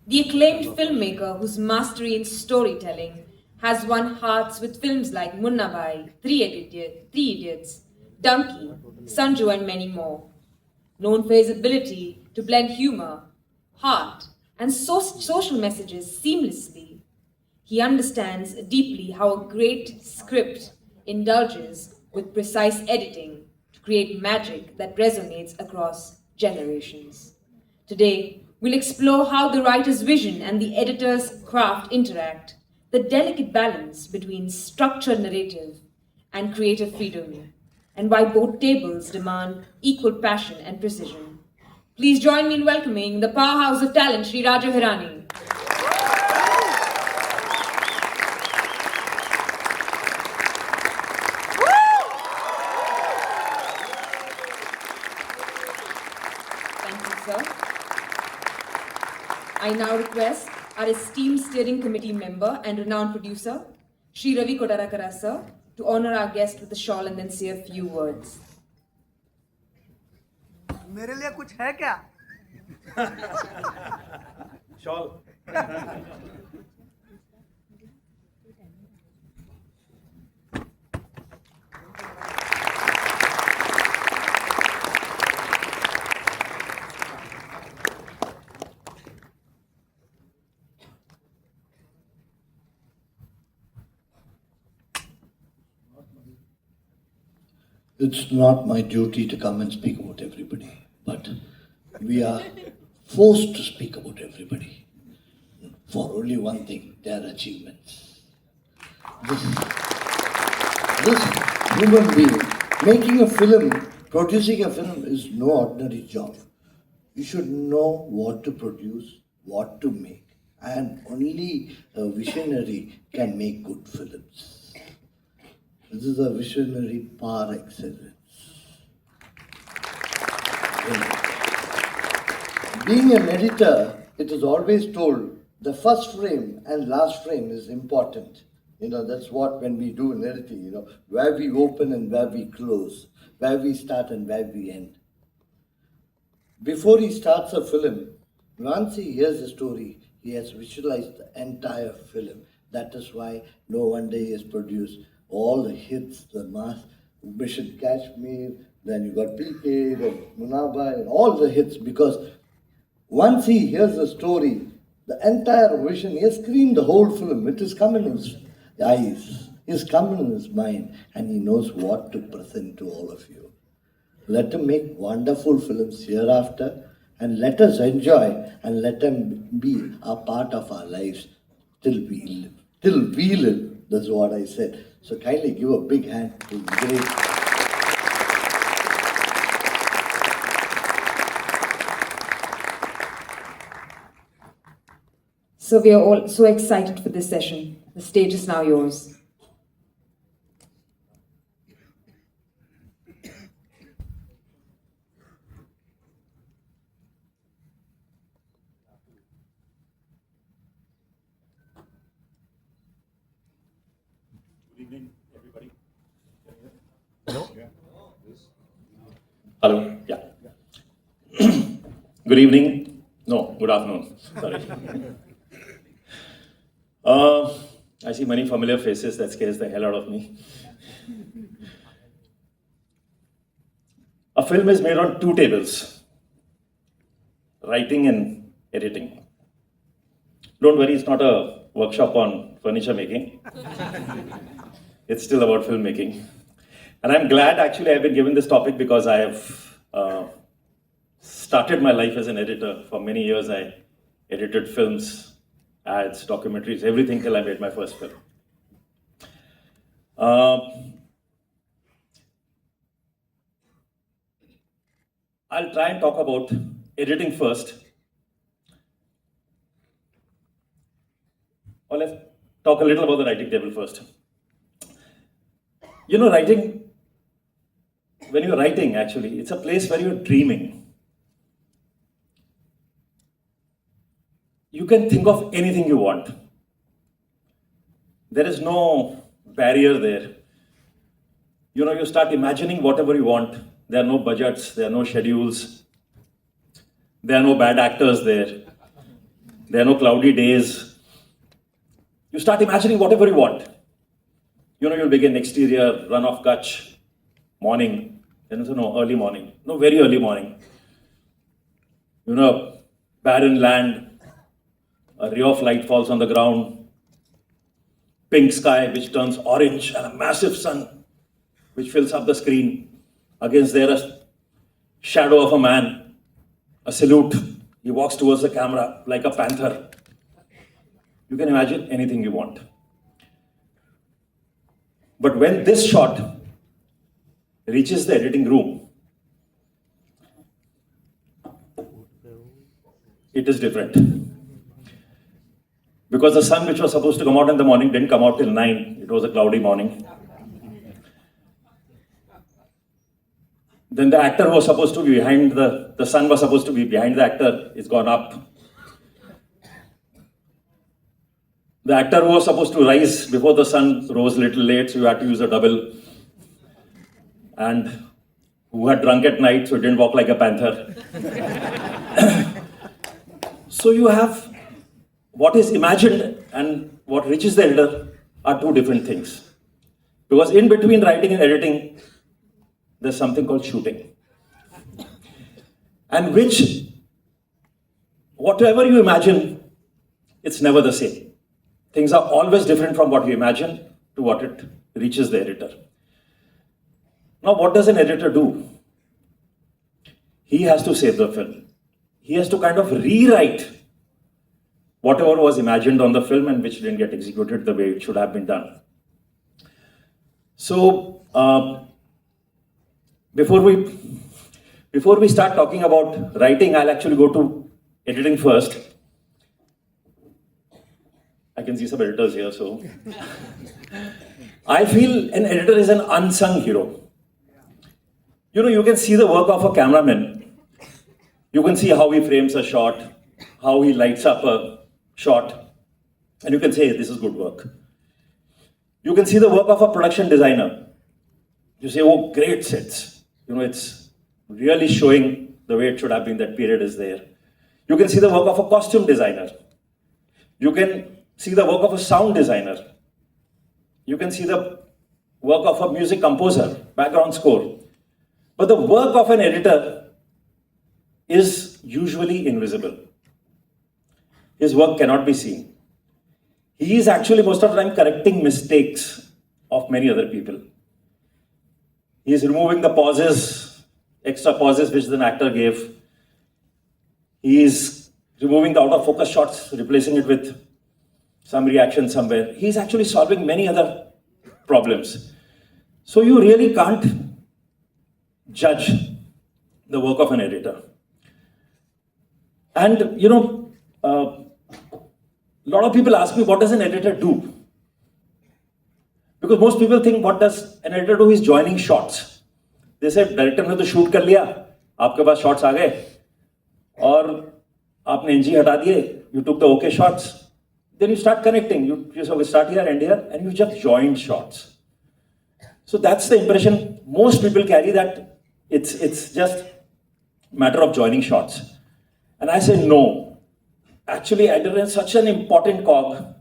the acclaimed filmmaker whose mastery in storytelling has won hearts with films like Munna Bhai, Three Idiots, Donkey, Sanju and many more. Known for his ability to blend humor, heart, and social messages seamlessly, he understands deeply how a great script indulges with precise editing to create magic that resonates across generations. Today, we'll explore how the writer's vision and the editor's craft interact, the delicate balance between structured narrative and creative freedom, and why both tables demand equal passion and precision. Please join me in welcoming the powerhouse of talent, Sri Raju Hirani. Sir. I now request our esteemed steering committee member and renowned producer, Sri Ravi Kotarakara sir, to honor our guest with a shawl and then say a few words. मेरे लिए कुछ है क्या? Shawl. It's not my duty to come and speak about everybody, but we are forced to speak about everybody for only one thing, their achievements. This human being, making a film, producing a film is no ordinary job. You should know what to produce, what to make, and only a visionary can make good films. This is a visionary par excellence. Being an editor, it is always told the first frame and last frame is important. That's what when we do in editing, where we open and where we close, where we start and where we end. Before he starts a film, once he hears the story, he has visualized the entire film. That is why no wonder he has produced all the hits, the mass, Mission Kashmir, then you got PK, then Munaba, and all the hits, because once he hears the story, the entire vision, he has screened the whole film. It has come in his eyes, it has come in his mind, and he knows what to present to all of you. Let him make wonderful films hereafter, and let us enjoy, and let them be a part of our lives till we live. Till we live, that's what I said. So kindly give a big hand to the great. So we are all so excited for this session. The stage is now yours. Good evening, everybody. Hello? Yeah. Hello? Yeah. Good evening. No, good afternoon. Sorry. I see many familiar faces. That scares the hell out of me. A film is made on two tables, writing and editing. Don't worry, it's not a workshop on furniture making. It's still about filmmaking. And I'm glad actually I've been given this topic because I have started my life as an editor. For many years I edited films, ads, documentaries, everything till I made my first film. I'll try and talk about editing first. Or let's talk a little about the writing table first. Writing, when you're writing actually, it's a place where you're dreaming. You can think of anything you want. There is no barrier there. You start imagining whatever you want. There are no budgets, there are no schedules, there are no bad actors there. There are no cloudy days. You start imagining whatever you want. You know, you'll begin exterior, run off Kutch, morning. Then it's no early morning, no very early morning. You know, barren land, a ray of light falls on the ground, pink sky which turns orange, and a massive sun which fills up the screen. Against there, a shadow of a man, a silhouette. He walks towards the camera like a panther. You can imagine anything you want. But when this shot reaches the editing room, it is different. Because the sun which was supposed to come out in the morning didn't come out till 9. It was a cloudy morning. Then the actor was supposed to be behind the sun was supposed to be behind the actor. It's gone up. The actor who was supposed to rise before the sun rose a little late, so you had to use a double. And who had drunk at night, so he didn't walk like a panther. So you have what is imagined and what reaches the editor are two different things. Because in between writing and editing, there's something called shooting. And whatever you imagine, it's never the same. Things are always different from what you imagine to what it reaches the editor. Now, what does an editor do? He has to save the film. He has to kind of rewrite whatever was imagined on the film and which didn't get executed the way it should have been done. So, before we start talking about writing, I'll actually go to editing first. I can see some editors here, so. I feel an editor is an unsung hero. You know, you can see the work of a cameraman. You can see how he frames a shot, how he lights up a shot, and you can say, this is good work. You can see the work of a production designer. You say, oh, great sets. You know, it's really showing the way it should have been, that period is there. You can see the work of a costume designer. You can see the work of a sound designer. You can see the work of a music composer, background score. But the work of an editor is usually invisible. His work cannot be seen. He is actually most of the time correcting mistakes of many other people. He is removing the pauses, extra pauses which the actor gave. He is removing the out of focus shots, replacing it with some reaction somewhere. He is actually solving many other problems. So you really can't judge the work of an editor. And you know, a lot of people ask me, what does an editor do? Because most people think, what does an editor do? He's joining shots. They say, director ने तो shoot कर लिया, आपके पास shots आ गए, और आपने NG हटा दिए, you took the okay shots. Then you start connecting. You start here, end here, and you just joined shots. So that's the impression most people carry, that it's just a matter of joining shots. And I say no. Actually, editor is such an important cog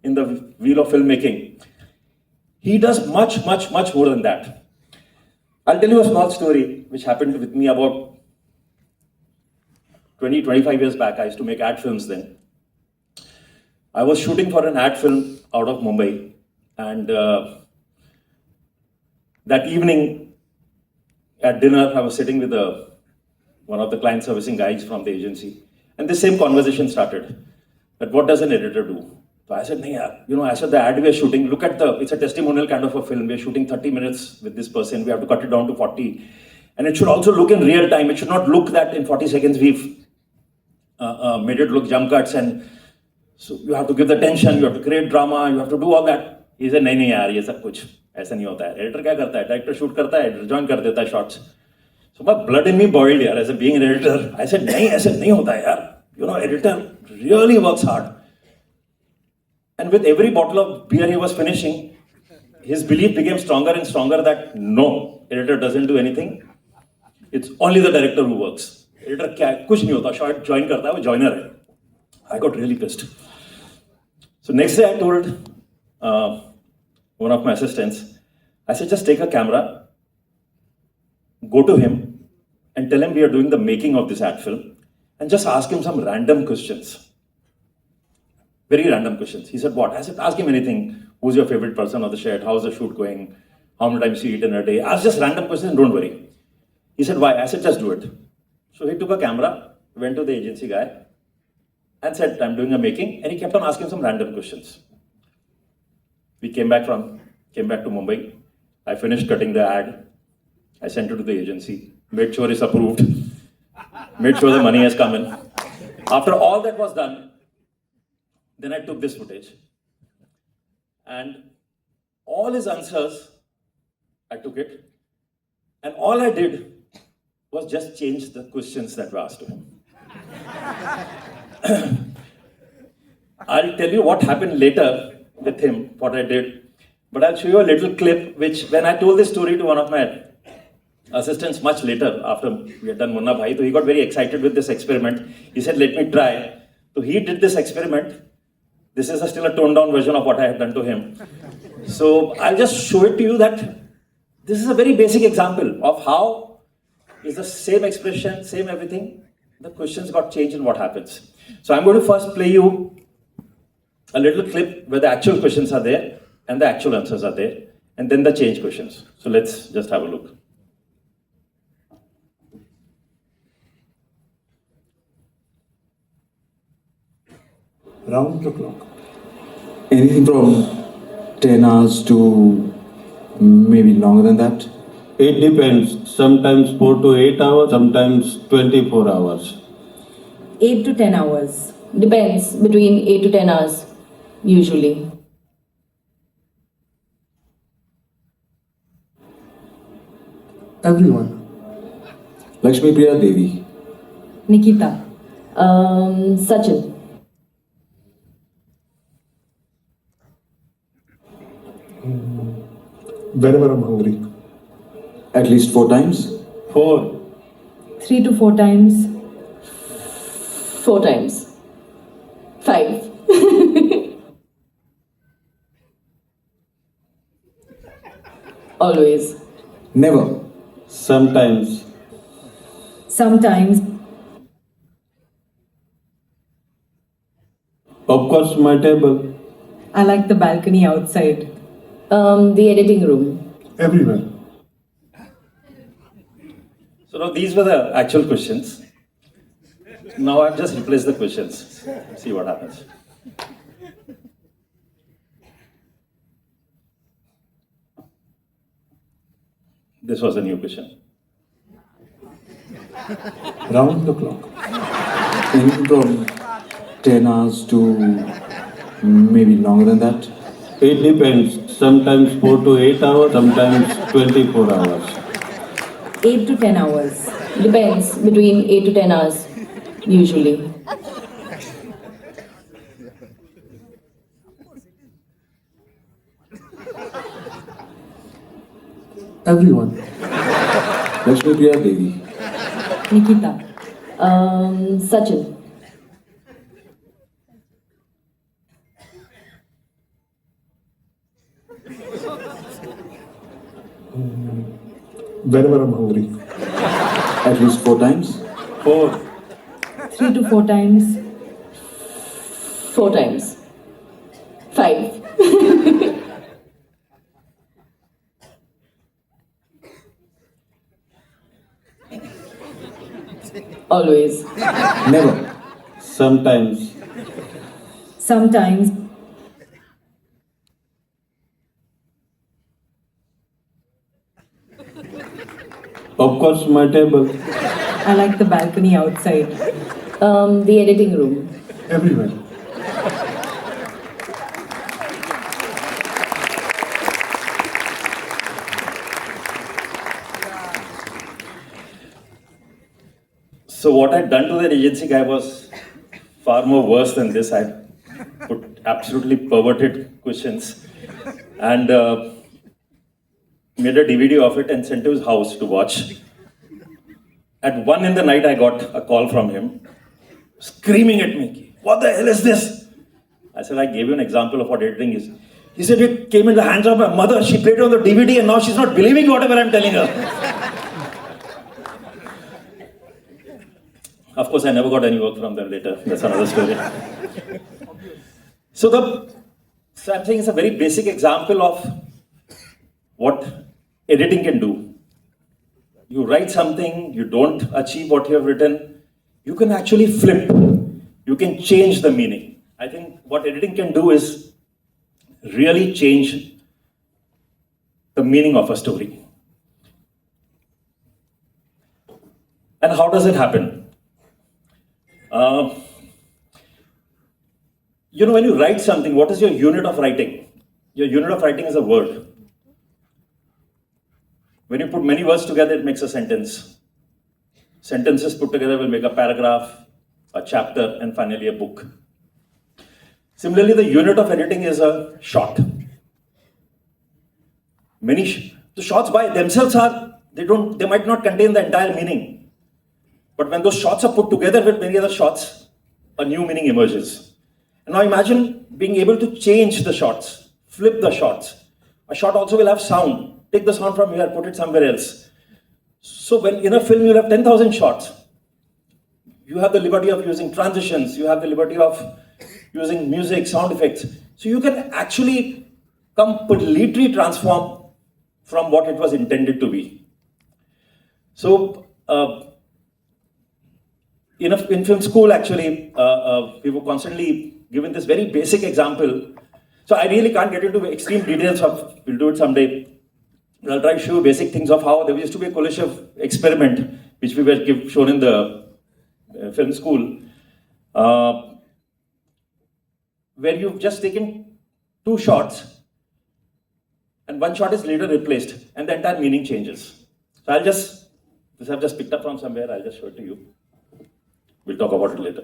in the wheel of filmmaking. He does much, much, much more than that. I'll tell you a small story which happened with me about 25 years back. I used to make ad films then. I was shooting for an ad film out of Mumbai, and that evening at dinner, I was sitting with one of the client servicing guys from the agency, and the same conversation started. That what does an editor do? So I said, I said, the ad we are shooting, look at it's a testimonial kind of a film. We are shooting 30 minutes with this person. We have to cut it down to 40. And it should also look in real time. It should not look that in 40 seconds we've made it look jump cuts, and so you have to give the tension, you have to create drama, you have to do all that. He said, नहीं यार, ये सब कुछ ऐसा नहीं होता है. Editor क्या करता है? Director shoot करता है, editor join कर देता है shots. So my blood in me boiled यार, as a being an editor. I said, नहीं, ऐसे नहीं होता है यार. You know, editor really works hard. And with every bottle of beer he was finishing, his belief became stronger and stronger that no, editor doesn't do anything. It's only the director who works. Editor क्या कुछ नहीं होता, shot join करता है, वो joiner है. I got really pissed. So next day I told one of my assistants, I said, just take a camera, go to him and tell him we are doing the making of this ad film and just ask him some random questions. Very random questions. He said, what? I said, ask him anything. Who's your favorite person on the set? How's the shoot going? How many times you eat in a day? Ask just random questions, don't worry. He said, why? I said, just do it. So he took a camera, went to the agency guy and said, I'm doing a making. And he kept on asking some random questions. We came back to Mumbai. I finished cutting the ad. I sent it to the agency, made sure it's approved, made sure the money has come in. After all that was done, then I took this footage. And all his answers, I took it. And all I did was just change the questions that were asked to him. I'll tell you what happened later with him, what I did. But I'll show you a little clip, which when I told this story to one of my assistants much later, after we had done Munna Bhai, so he got very excited with this experiment. He said, let me try. So he did this experiment. This is still a toned down version of what I had done to him. So I'll just show it to you that this is a very basic example of how is the same expression, same everything. The questions got changed and what happens. So I'm going to first play you a little clip where the actual questions are there and the actual answers are there, and then the change questions. So let's just have a look. Round the clock. Anything from 10 hours to maybe longer than that? It depends. Sometimes 4 to 8 hours, sometimes 24 hours. 8 to 10 hours. Depends, between 8 to 10 hours, usually. Everyone. Lakshmi Priya Devi. Nikita. Sachin. Whenever I'm hungry. At least 4 times? 4. 3 to 4 times. 4 times. 5. Always. Never. Sometimes. Sometimes. Of course, my table. I like the balcony outside. The editing room. Everywhere. So now these were the actual questions. Now I've just replaced the questions. See what happens. This was a new question. Round the clock. Anything from 10 hours to maybe longer than that? It depends. Sometimes 4 to 8 hours, sometimes 24 hours. 8 to 10 hours. Depends, between 8 to 10 hours, usually. Everyone. Lakshmi Priya Devi. Nikita. Sachin. Whenever I'm hungry. At least 4 times? 4. 3 to 4 times. 4 times. 5. Always. Never. Sometimes. Sometimes. Of course, my table. I like the balcony outside. The editing room. Everywhere. So what I'd done to that agency guy was far more worse than this. I put absolutely perverted questions and made a DVD of it and sent to his house to watch. At 1 in the night, I got a call from him, screaming at me, What the hell is this? I said, I gave you an example of what editing is. He said, it came in the hands of my mother. She played it on the DVD and now she's not believing whatever I'm telling her. Of course, I never got any work from them later. That's another story. So I'm saying it's a very basic example of what editing can do. You write something, you don't achieve what you have written, you can actually flip. You can change the meaning. I think what editing can do is really change the meaning of a story. And how does it happen? When you write something, what is your unit of writing? Your unit of writing is a word. When you put many words together, it makes a sentence. Sentences put together will make a paragraph, a chapter, and finally a book. Similarly, the unit of editing is a shot. The shots by themselves they might not contain the entire meaning. But when those shots are put together with many other shots, a new meaning emerges. And now imagine being able to change the shots, flip the shots. A shot also will have sound. Take the sound from here, put it somewhere else. So when in a film you'll have 10,000 shots, you have the liberty of using transitions, you have the liberty of using music, sound effects. So you can actually completely transform from what it was intended to be. So in film school, actually, we were constantly given this very basic example. So I really can't get into extreme details we'll do it someday. I'll try to show you basic things of how there used to be a collision experiment, which we were shown in the film school, where you've just taken 2 shots and 1 shot is later replaced and the entire meaning changes. So I've just picked up from somewhere, I'll just show it to you. We'll talk about it later.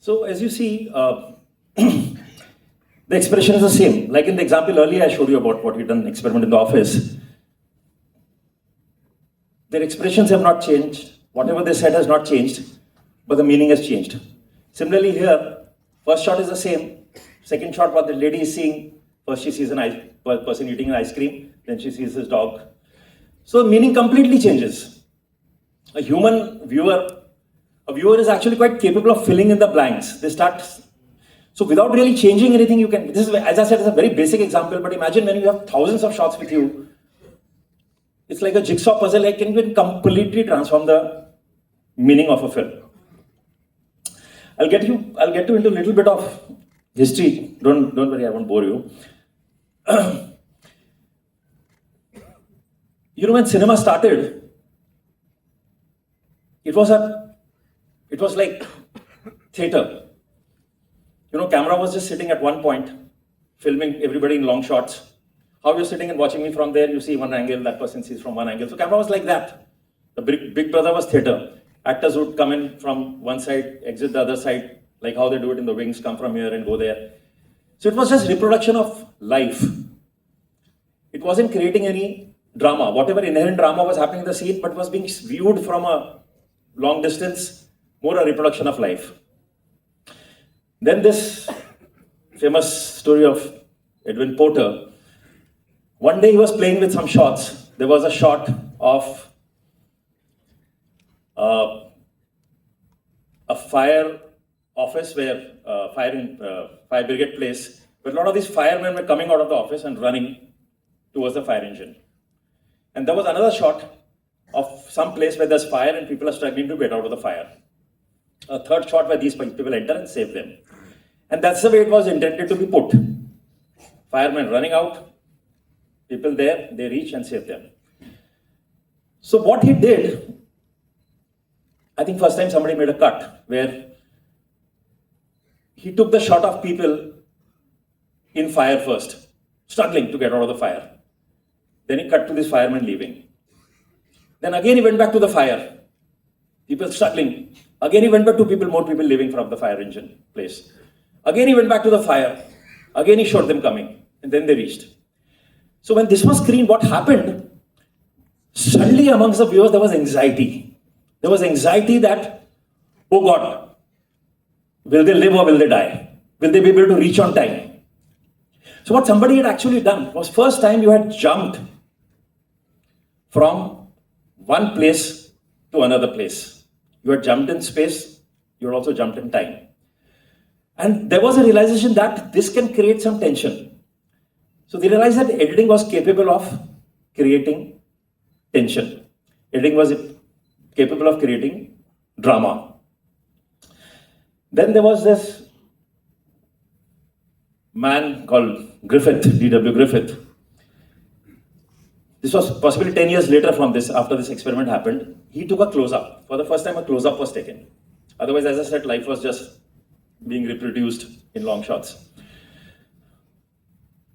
So as you see, the expression is the same. Like in the example earlier I showed you about what we've done experiment in the office. Their expressions have not changed. Whatever they said has not changed, but the meaning has changed. Similarly here, first shot is the same. Second shot, what the lady is seeing, first she sees a person eating an ice cream, then she sees his dog. So the meaning completely changes. A viewer is actually quite capable of filling in the blanks. So without really changing anything, you can, this is, as I said, it's a very basic example, but imagine when you have thousands of shots with you, it's like a jigsaw puzzle, like can you completely transform the meaning of a film. I'll get you into a little bit of history. Don't worry, I won't bore you. When cinema started, it was like theater. Camera was just sitting at one point, filming everybody in long shots. How you're sitting and watching me from there, you see one angle, that person sees from one angle. So camera was like that. The big brother was theater. Actors would come in from one side, exit the other side, like how they do it in the wings, come from here and go there. So it was just reproduction of life. It wasn't creating any drama. Whatever inherent drama was happening in the scene, but was being viewed from a long distance, more a reproduction of life. Then this famous story of Edwin Porter. One day he was playing with some shots. There was a shot of a fire office where fire brigade place, where a lot of these firemen were coming out of the office and running towards the fire engine. And there was another shot of some place where there's fire and people are struggling to get out of the fire. A third shot where these people enter and save them. And that's the way it was intended to be put. Firemen running out, people there, they reach and save them. So what he did, I think first time somebody made a cut where he took the shot of people in fire first, struggling to get out of the fire. Then he cut to this fireman leaving. Then again he went back to the fire. People struggling. Again he went back to more people leaving from the fire engine place. Again he went back to the fire. Again he showed them coming. And then they reached. So when this was screened, what happened? Suddenly amongst the viewers there was anxiety. There was anxiety that, oh God, will they live or will they die? Will they be able to reach on time? So what somebody had actually done was first time you had jumped from one place to another place. You had jumped in space, you had also jumped in time. And there was a realization that this can create some tension. So they realized that editing was capable of creating tension. Editing was capable of creating drama. Then there was this man called Griffith, D.W. Griffith. This was possibly 10 years later from this, after this experiment happened. He took a close-up. For the first time, a close-up was taken. Otherwise, as I said, life was just being reproduced in long shots.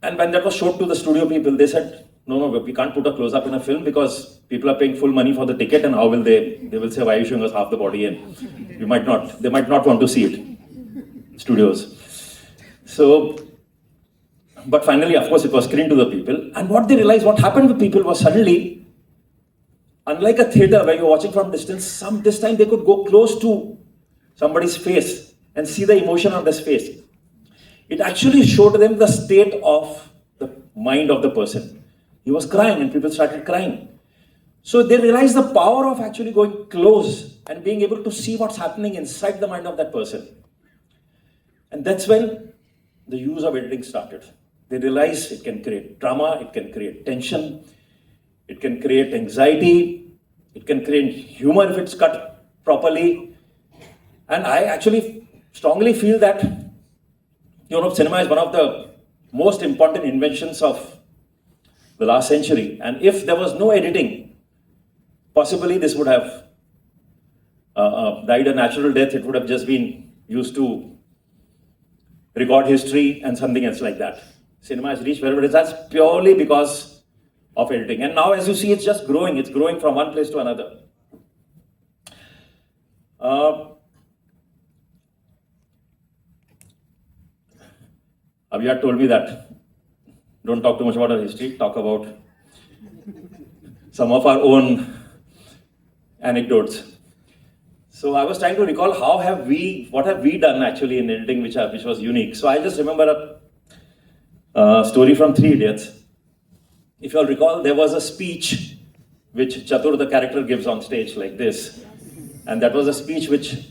And when that was showed to the studio people, they said, no, we can't put a close-up in a film because people are paying full money for the ticket, and how will they will say, why are you showing us half the body? And they might not want to see it, studios. So, but finally, of course, it was screened to the people. And what they realized, what happened with people was suddenly, unlike a theater where you're watching from distance, this time they could go close to somebody's face and see the emotion on this face. It actually showed them the state of the mind of the person. He was crying and people started crying. So they realized the power of actually going close and being able to see what's happening inside the mind of that person. And that's when the use of editing started. They realized it can create drama, it can create tension, it can create anxiety, it can create humor if it's cut properly. And I actually strongly feel that cinema is one of the most important inventions of the last century. And if there was no editing, possibly this would have died a natural death. It would have just been used to record history and something else like that. Cinema has reached wherever it is. That's purely because of editing. And now, as you see, it's just growing. It's growing from one place to another. Abhiyat told me that don't talk too much about our history, talk about some of our own anecdotes. So I was trying to recall what have we done actually in editing which was unique. So I just remember a story from Three Idiots. If you all recall, there was a speech which Chatur, the character, gives on stage like this. And that was a speech which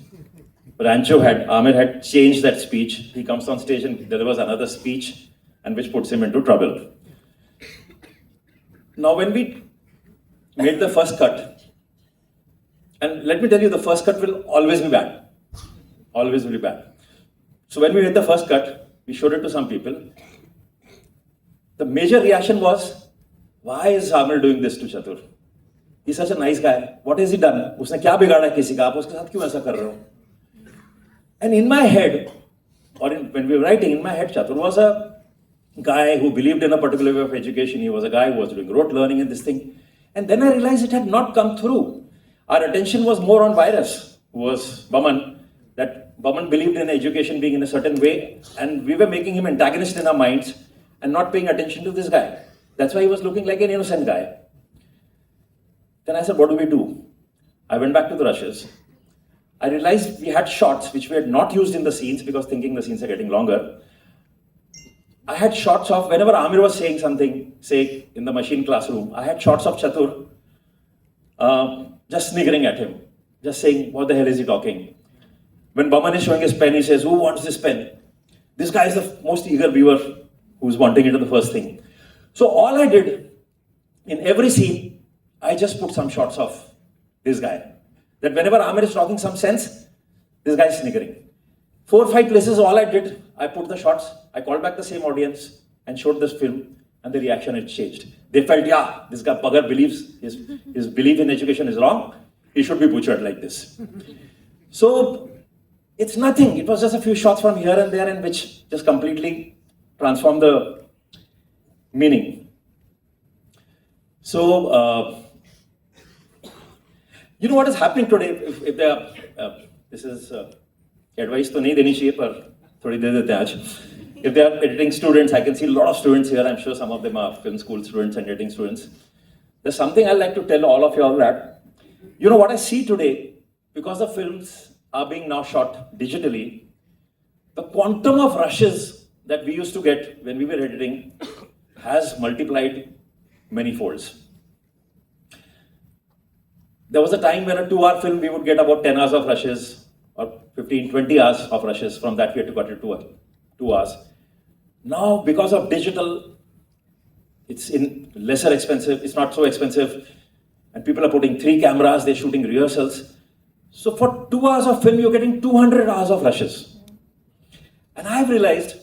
Amir had changed that speech. He comes on stage and there was another speech and which puts him into trouble. Now when we made the first cut, and let me tell you, the first cut will always be bad. Always will be bad. So when we made the first cut, we showed it to some people. The major reaction was, why is Amir doing this to Chatur? He's such a nice guy. What has he done? Usne kya bigada kisi ka? Aap uske saath kyun aisa kar rahe ho? And in my head, when we were writing, in my head, Chatur was a guy who believed in a particular way of education. He was a guy who was doing rote learning and this thing. And then I realized it had not come through. Our attention was more on Virus, who was Baman, that Baman believed in education being in a certain way, and we were making him antagonist in our minds and not paying attention to this guy. That's why he was looking like an innocent guy. Then I said, what do we do? I went back to the rushes. I realized we had shots which we had not used in the scenes because thinking the scenes are getting longer. I had shots of whenever Amir was saying something, say in the machine classroom, I had shots of Chatur just sniggering at him. just saying, what the hell is he talking? When Baman is showing his pen, he says, who wants this pen? This guy is the most eager viewer who's wanting it at the first thing. So all I did in every scene, I just put some shots of this guy. That whenever Amir is talking some sense, this guy is sniggering. 4 or 5 places, all I did, I put the shots, I called back the same audience and showed this film, and the reaction had changed. They felt, yeah, this guy Bhagat believes his belief in education is wrong, he should be butchered like this. So it's nothing, it was just a few shots from here and there in which just completely transformed the meaning. So, you know what is happening today? If they are, this is advice to nahi deni chahiye, par thodi de dete aaj. If they are editing students, I can see a lot of students here. I'm sure some of them are film school students and editing students. There's something I'd like to tell all of you all that, you know what I see today, because the films are being now shot digitally, the quantum of rushes that we used to get when we were editing has multiplied many folds. There was a time when a 2-hour film, we would get about 10 hours of rushes, or 15, 20 hours of rushes. From that, we had to cut it to 2 hours. Now, because of digital, it's in lesser expensive, it's not so expensive, and people are putting 3 cameras, they're shooting rehearsals. So for 2 hours of film, you're getting 200 hours of rushes. And I've realized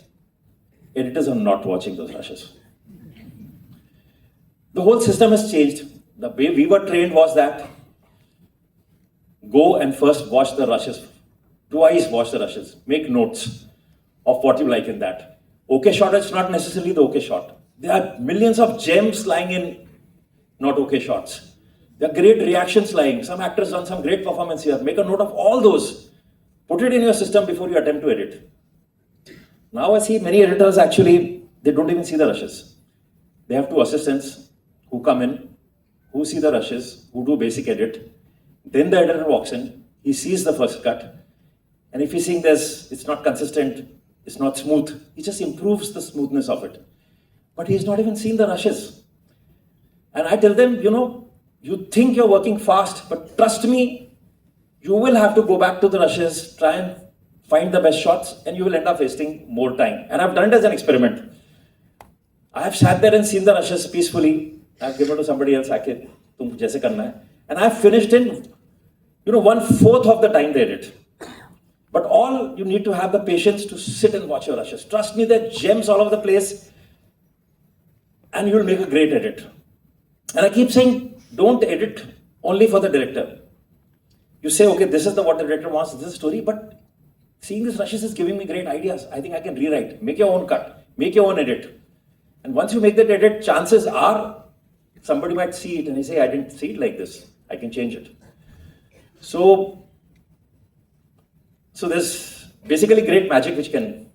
editors are not watching those rushes. The whole system has changed. The way we were trained was that go and first watch the rushes, twice watch the rushes, make notes of what you like in that. Okay shot is not necessarily the okay shot. There are millions of gems lying in not okay shots. There are great reactions lying. Some actors done some great performance here. Make a note of all those. Put it in your system before you attempt to edit. Now I see many editors actually, they don't even see the rushes. They have 2 assistants who come in, who see the rushes, who do basic edit. Then the editor walks in, he sees the first cut, and if he's seeing this, it's not consistent, it's not smooth, he just improves the smoothness of it. But he's not even seen the rushes. And I tell them, you know, you think you're working fast, but trust me, you will have to go back to the rushes, try and find the best shots, and you will end up wasting more time. And I've done it as an experiment. I have sat there and seen the rushes peacefully. I've given it to somebody else, tum jaise karna hai. And I've finished in, 1/4 of the time they edit. But all you need to have the patience to sit and watch your rushes. Trust me, there are gems all over the place, and you'll make a great edit. And I keep saying, don't edit only for the director. You say, okay, this is what the director wants, this is the story, but seeing these rushes is giving me great ideas. I think I can rewrite. Make your own cut. Make your own edit. And once you make that edit, chances are somebody might see it and they say, I didn't see it like this. I can change it. So there's basically great magic which can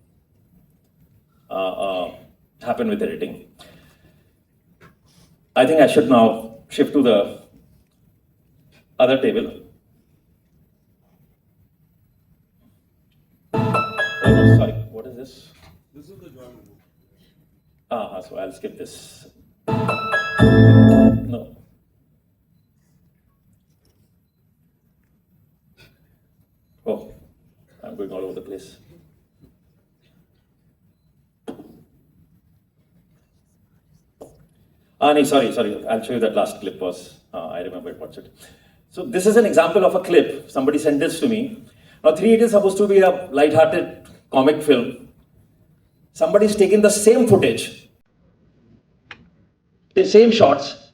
happen with editing. I think I should now shift to the other table. Oh, no, sorry, what is this? This is the journal book. So I'll skip this. No. Oh, I'm going all over the place. No, sorry. I'll show you that last clip I remember watched it. So this is an example of a clip. Somebody sent this to me. Now, 3 Idiots is supposed to be a light-hearted comic film. Somebody's taken the same footage, the same shots,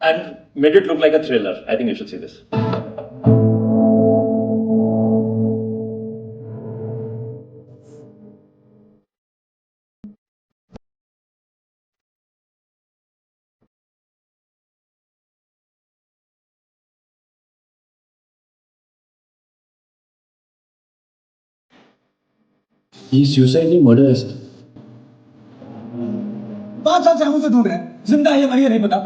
and made it look like a thriller. I think you should see this. He suicidally murdered us. 5 साल से हम उसे ढूंढ रहे हैं, जिंदा है या मरी है नहीं पता।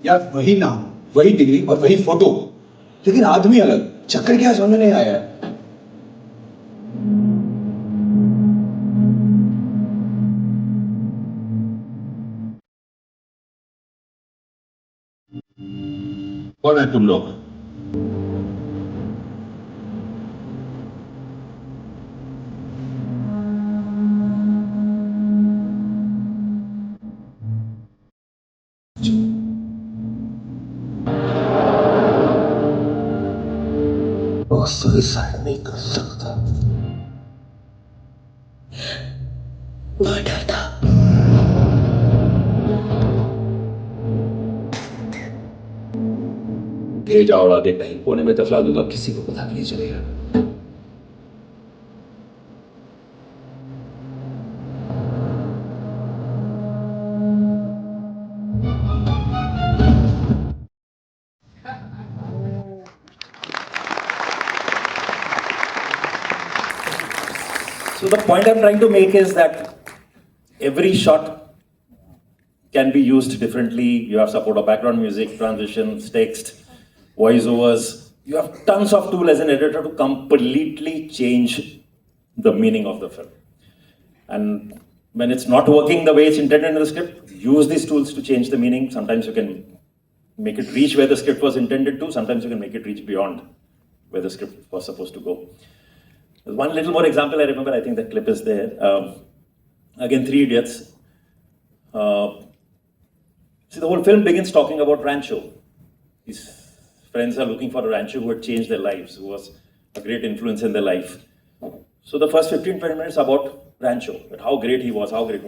यार वही नाम, वही डिग्री और वही फोटो, लेकिन आदमी अलग। चक्कर क्या समझ में नहीं आया। कौन है तुम लोग? सुसाइड नहीं कर सकता, मर्डर था। ले जाओ राधे, कहीं कोने में दफला दूंगा, किसी को पता नहीं चलेगा। So the point I'm trying to make is that every shot can be used differently. You have support of background music, transitions, text, voiceovers. You have tons of tools as an editor to completely change the meaning of the film. And when it's not working the way it's intended in the script, use these tools to change the meaning. Sometimes you can make it reach where the script was intended to. Sometimes you can make it reach beyond where the script was supposed to go. There's one little more example I remember. I think the clip is there. Again, Three Idiots. See, the whole film begins talking about Rancho. His friends are looking for a rancho who had changed their lives, who was a great influence in their life. So the first 15-20 minutes about Rancho, that how great he was, how great.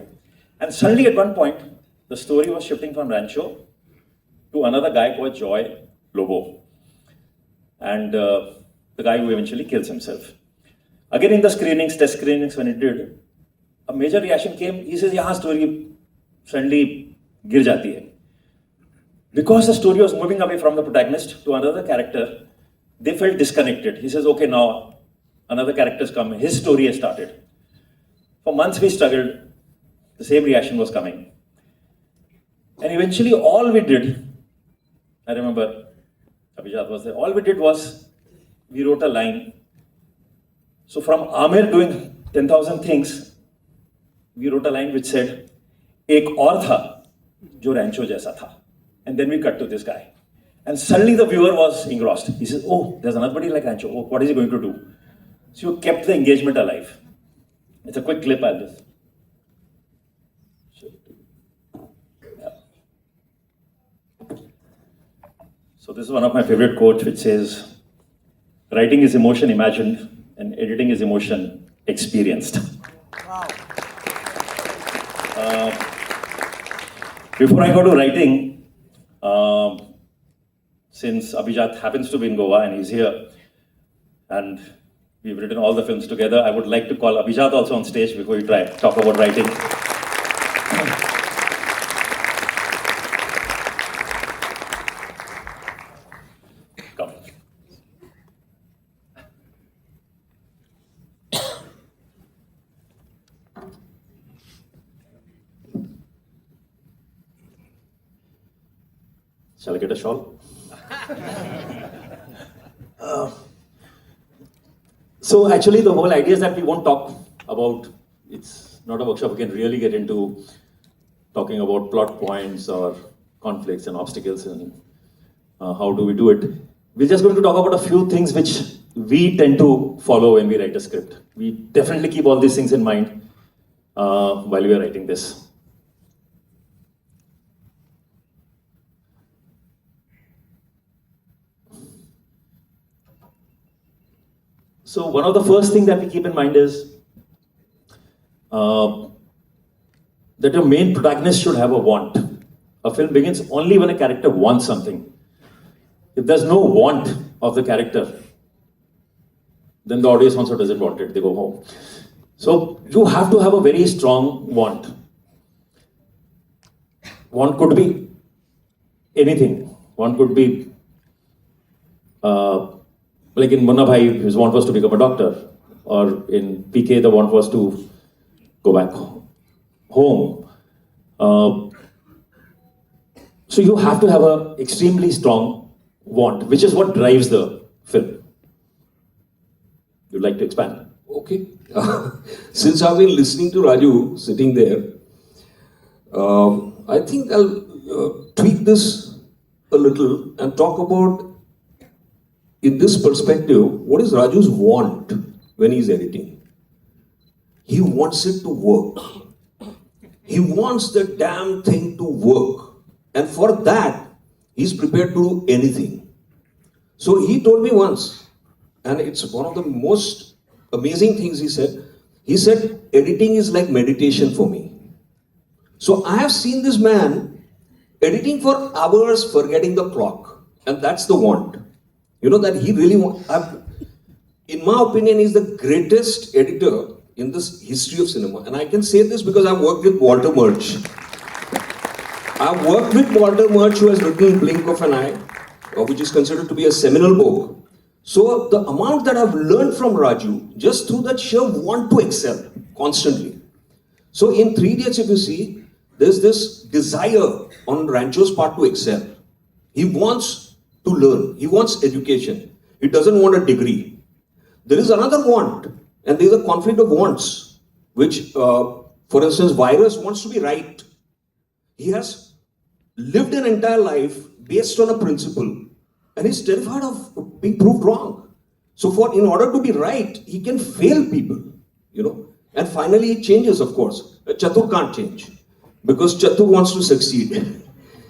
And suddenly at one point, the story was shifting from Rancho to another guy called Joy Lobo. And the guy who eventually kills himself. Again in the screenings, test screenings, when it did, a major reaction came. He says, "Yahan story suddenly gir jati hai." Because the story was moving away from the protagonist to another character, they felt disconnected. He says, "Okay, now another character's come. His story has started." For months we struggled. The same reaction was coming. And eventually all we did, I remember Abhijat was there, all we did was we wrote a line. So from Amir doing 10,000 things, we wrote a line which said, "Ek aur tha, jo rancho jaisa tha." And then we cut to this guy. And suddenly the viewer was engrossed. He says, "Oh, there's another like Rancho. Oh, what is he going to do?" So you kept the engagement alive. It's a quick clip, I'll just. Yeah. So this is one of my favorite quotes which says, "Writing is emotion imagined and editing is emotion experienced." Wow. Before I go to writing, since Abhijat happens to be in Goa and he's here, and we've written all the films together, I would like to call Abhijat also on stage before we talk about writing. Come. Shall I get a shawl? So actually the whole idea is that we won't talk about, it's not a workshop we can really get into talking about plot points or conflicts and obstacles and how do we do it. We're just going to talk about a few things which we tend to follow when we write a script. We definitely keep all these things in mind while we are writing this. So one of the first things that we keep in mind is that your main protagonist should have a want. A film begins only when a character wants something. If there's no want of the character, then the audience also doesn't want it, they go home. So you have to have a very strong want. Want could be anything. Want could be like in Munna Bhai, his want was to become a doctor. Or in PK, the want was to go back home. So you have to have an extremely strong want, which is what drives the film. You'd like to expand? Okay. Since I've been listening to Raju sitting there, I think I'll tweak this a little and talk about, in this perspective, what is Raju's want when he's editing? He wants it to work. He wants the damn thing to work. And for that, he's prepared to do anything. So he told me once, and it's one of the most amazing things he said. He said, editing is like meditation for me. So I have seen this man editing for hours, forgetting the clock. And that's the want. You know, that he really wants. In my opinion, he's the greatest editor in this history of cinema. And I can say this because I've worked with Walter Murch. I've worked with Walter Murch, who has written Blink of an Eye, which is considered to be a seminal book. So the amount that I've learned from Raju, just through that sheer want to excel constantly. So in 3 Idiots, if you see, there's this desire on Rancho's part to excel. He wants to learn. He wants education. He doesn't want a degree. There is another want, and there is a conflict of wants, which, for instance, Virus wants to be right. He has lived an entire life based on a principle, and he's terrified of being proved wrong. So in order to be right, he can fail people, you know. And finally, he changes, of course. Chatur can't change, because Chatur wants to succeed.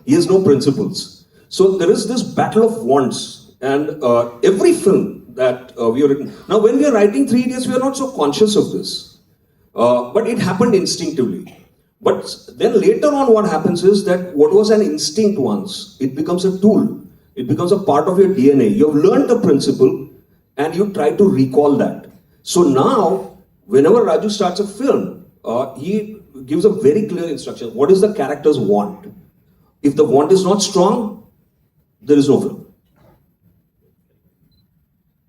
He has no principles. So there is this battle of wants, and every film that we have written. Now, when we are writing 3 Idiots, we are not so conscious of this, but it happened instinctively. But then later on, what happens is that what was an instinct once, it becomes a tool. It becomes a part of your DNA. You have learned a principle, and you try to recall that. So now, whenever Raju starts a film, he gives a very clear instruction. What is the character's want? If the want is not strong, there is no film.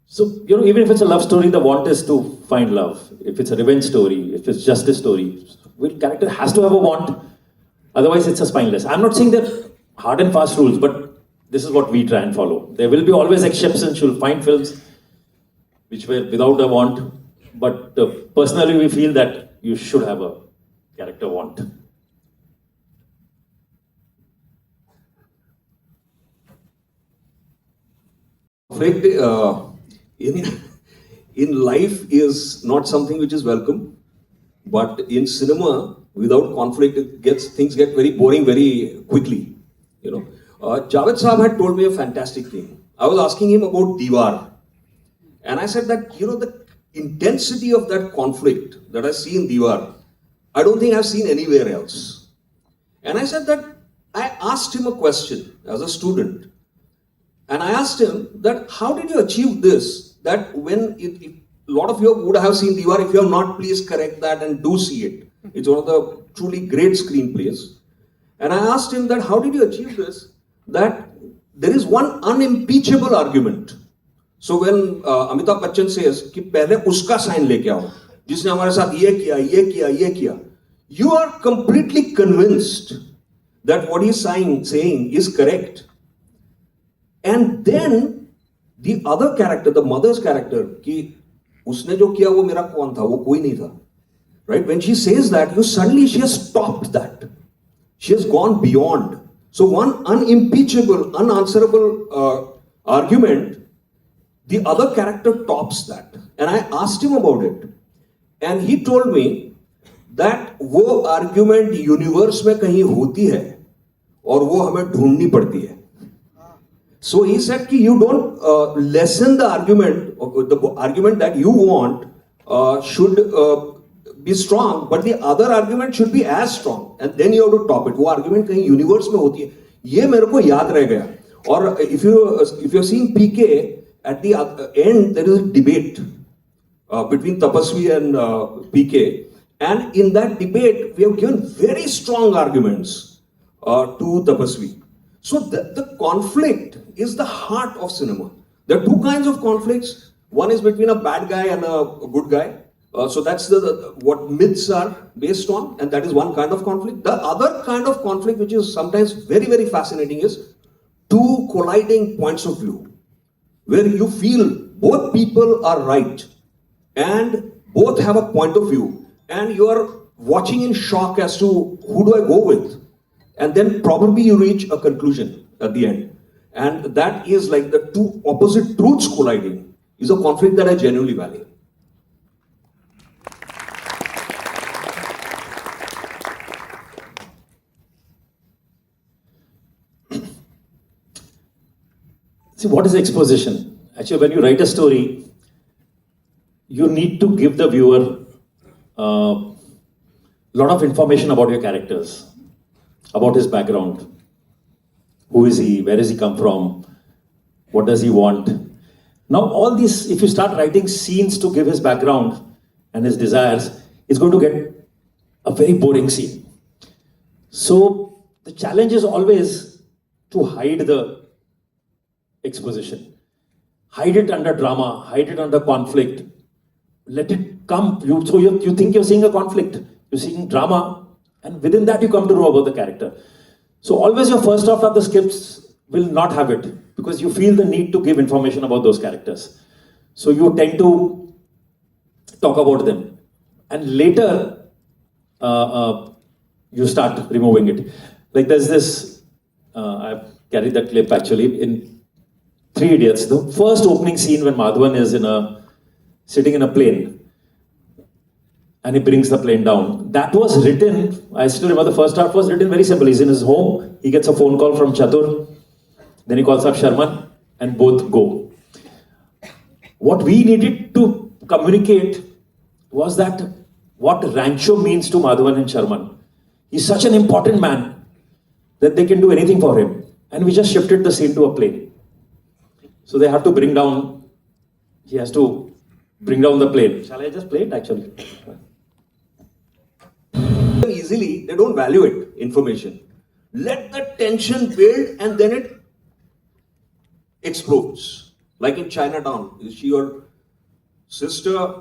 So, you know, even if it's a love story, the want is to find love. If it's a revenge story, if it's justice story, well, character has to have a want. Otherwise, it's a spineless. I'm not saying that hard and fast rules, but this is what we try and follow. There will be always exceptions. You'll find films which were without a want. But personally, we feel that you should have a character want. Conflict in life is not something which is welcome, but in cinema, without conflict, things get very boring very quickly. You know, Javed Saab had told me a fantastic thing. I was asking him about Diwar, and I said that, you know, the intensity of that conflict that I see in Diwar, I don't think I've seen anywhere else. And I said that I asked him a question as a student. And I asked him that, how did you achieve this? That when a lot of you would have seen Diwar, if you have not, please correct that and do see it. It's one of the truly great screenplays. And I asked him that, how did you achieve this? That there is one unimpeachable argument. So when Amitabh Bachchan says, कि पहले उसका sign लेके आओ, जिसने हमारे साथ ये किया, ये किया, ये किया, you are completely convinced that what he's saying is correct. And then the other character, the mother's character, कि उसने जो किया वो मेरा कौन था, वो कोई नहीं था. Right? When she says that, suddenly she has stopped that. She has gone beyond. So one unimpeachable, unanswerable argument, the other character tops that. And I asked him about it. And he told me that वो argument universe में कहीं होती है और वो हमें ढूंढनी पड़ती है. So he said कि you don't lessen the argument that you want should be strong, but the other argument should be as strong, and then you have to top it. वो argument कहीं universe में होती है. ये मेरे को याद रह गया. और if you're seeing PK, at the end there is a debate between Tapasvi and PK, and in that debate we have given very strong arguments to Tapasvi. So the conflict is the heart of cinema. There are two kinds of conflicts. One is between a bad guy and a good guy. So that's what myths are based on, and that is one kind of conflict. The other kind of conflict, which is sometimes very, very fascinating, is two colliding points of view, where you feel both people are right and both have a point of view, and you are watching in shock as to who do I go with, and then probably you reach a conclusion at the end. And that is like the two opposite truths colliding is a conflict that I genuinely value. See, what is exposition? Actually, when you write a story, you need to give the viewer a lot of information about your characters, about his background. Who is he? Where does he come from? What does he want? Now, all these, if you start writing scenes to give his background and his desires, it's going to get a very boring scene. So, the challenge is always to hide the exposition. Hide it under drama, hide it under conflict. Let it come. You think you're seeing a conflict, you're seeing drama, and within that you come to know about the character. So always your first draft of the scripts will not have it because you feel the need to give information about those characters. So you tend to talk about them. And later, you start removing it. Like there's this, I've carried that clip actually in 3 Idiots. The first opening scene when Madhavan is sitting in a plane and he brings the plane down. That was written, I still remember the first draft was written very simple. He's in his home, he gets a phone call from Chatur, then he calls up Sharman and both go. What we needed to communicate was that what Rancho means to Madhavan and Sharman. He's such an important man that they can do anything for him. And we just shifted the scene to a plane. So they have to bring down, he has to bring down the plane. Shall I just play it actually? Easily, they don't value it, information. Let the tension build and then it explodes. Like in Chinatown, is she your sister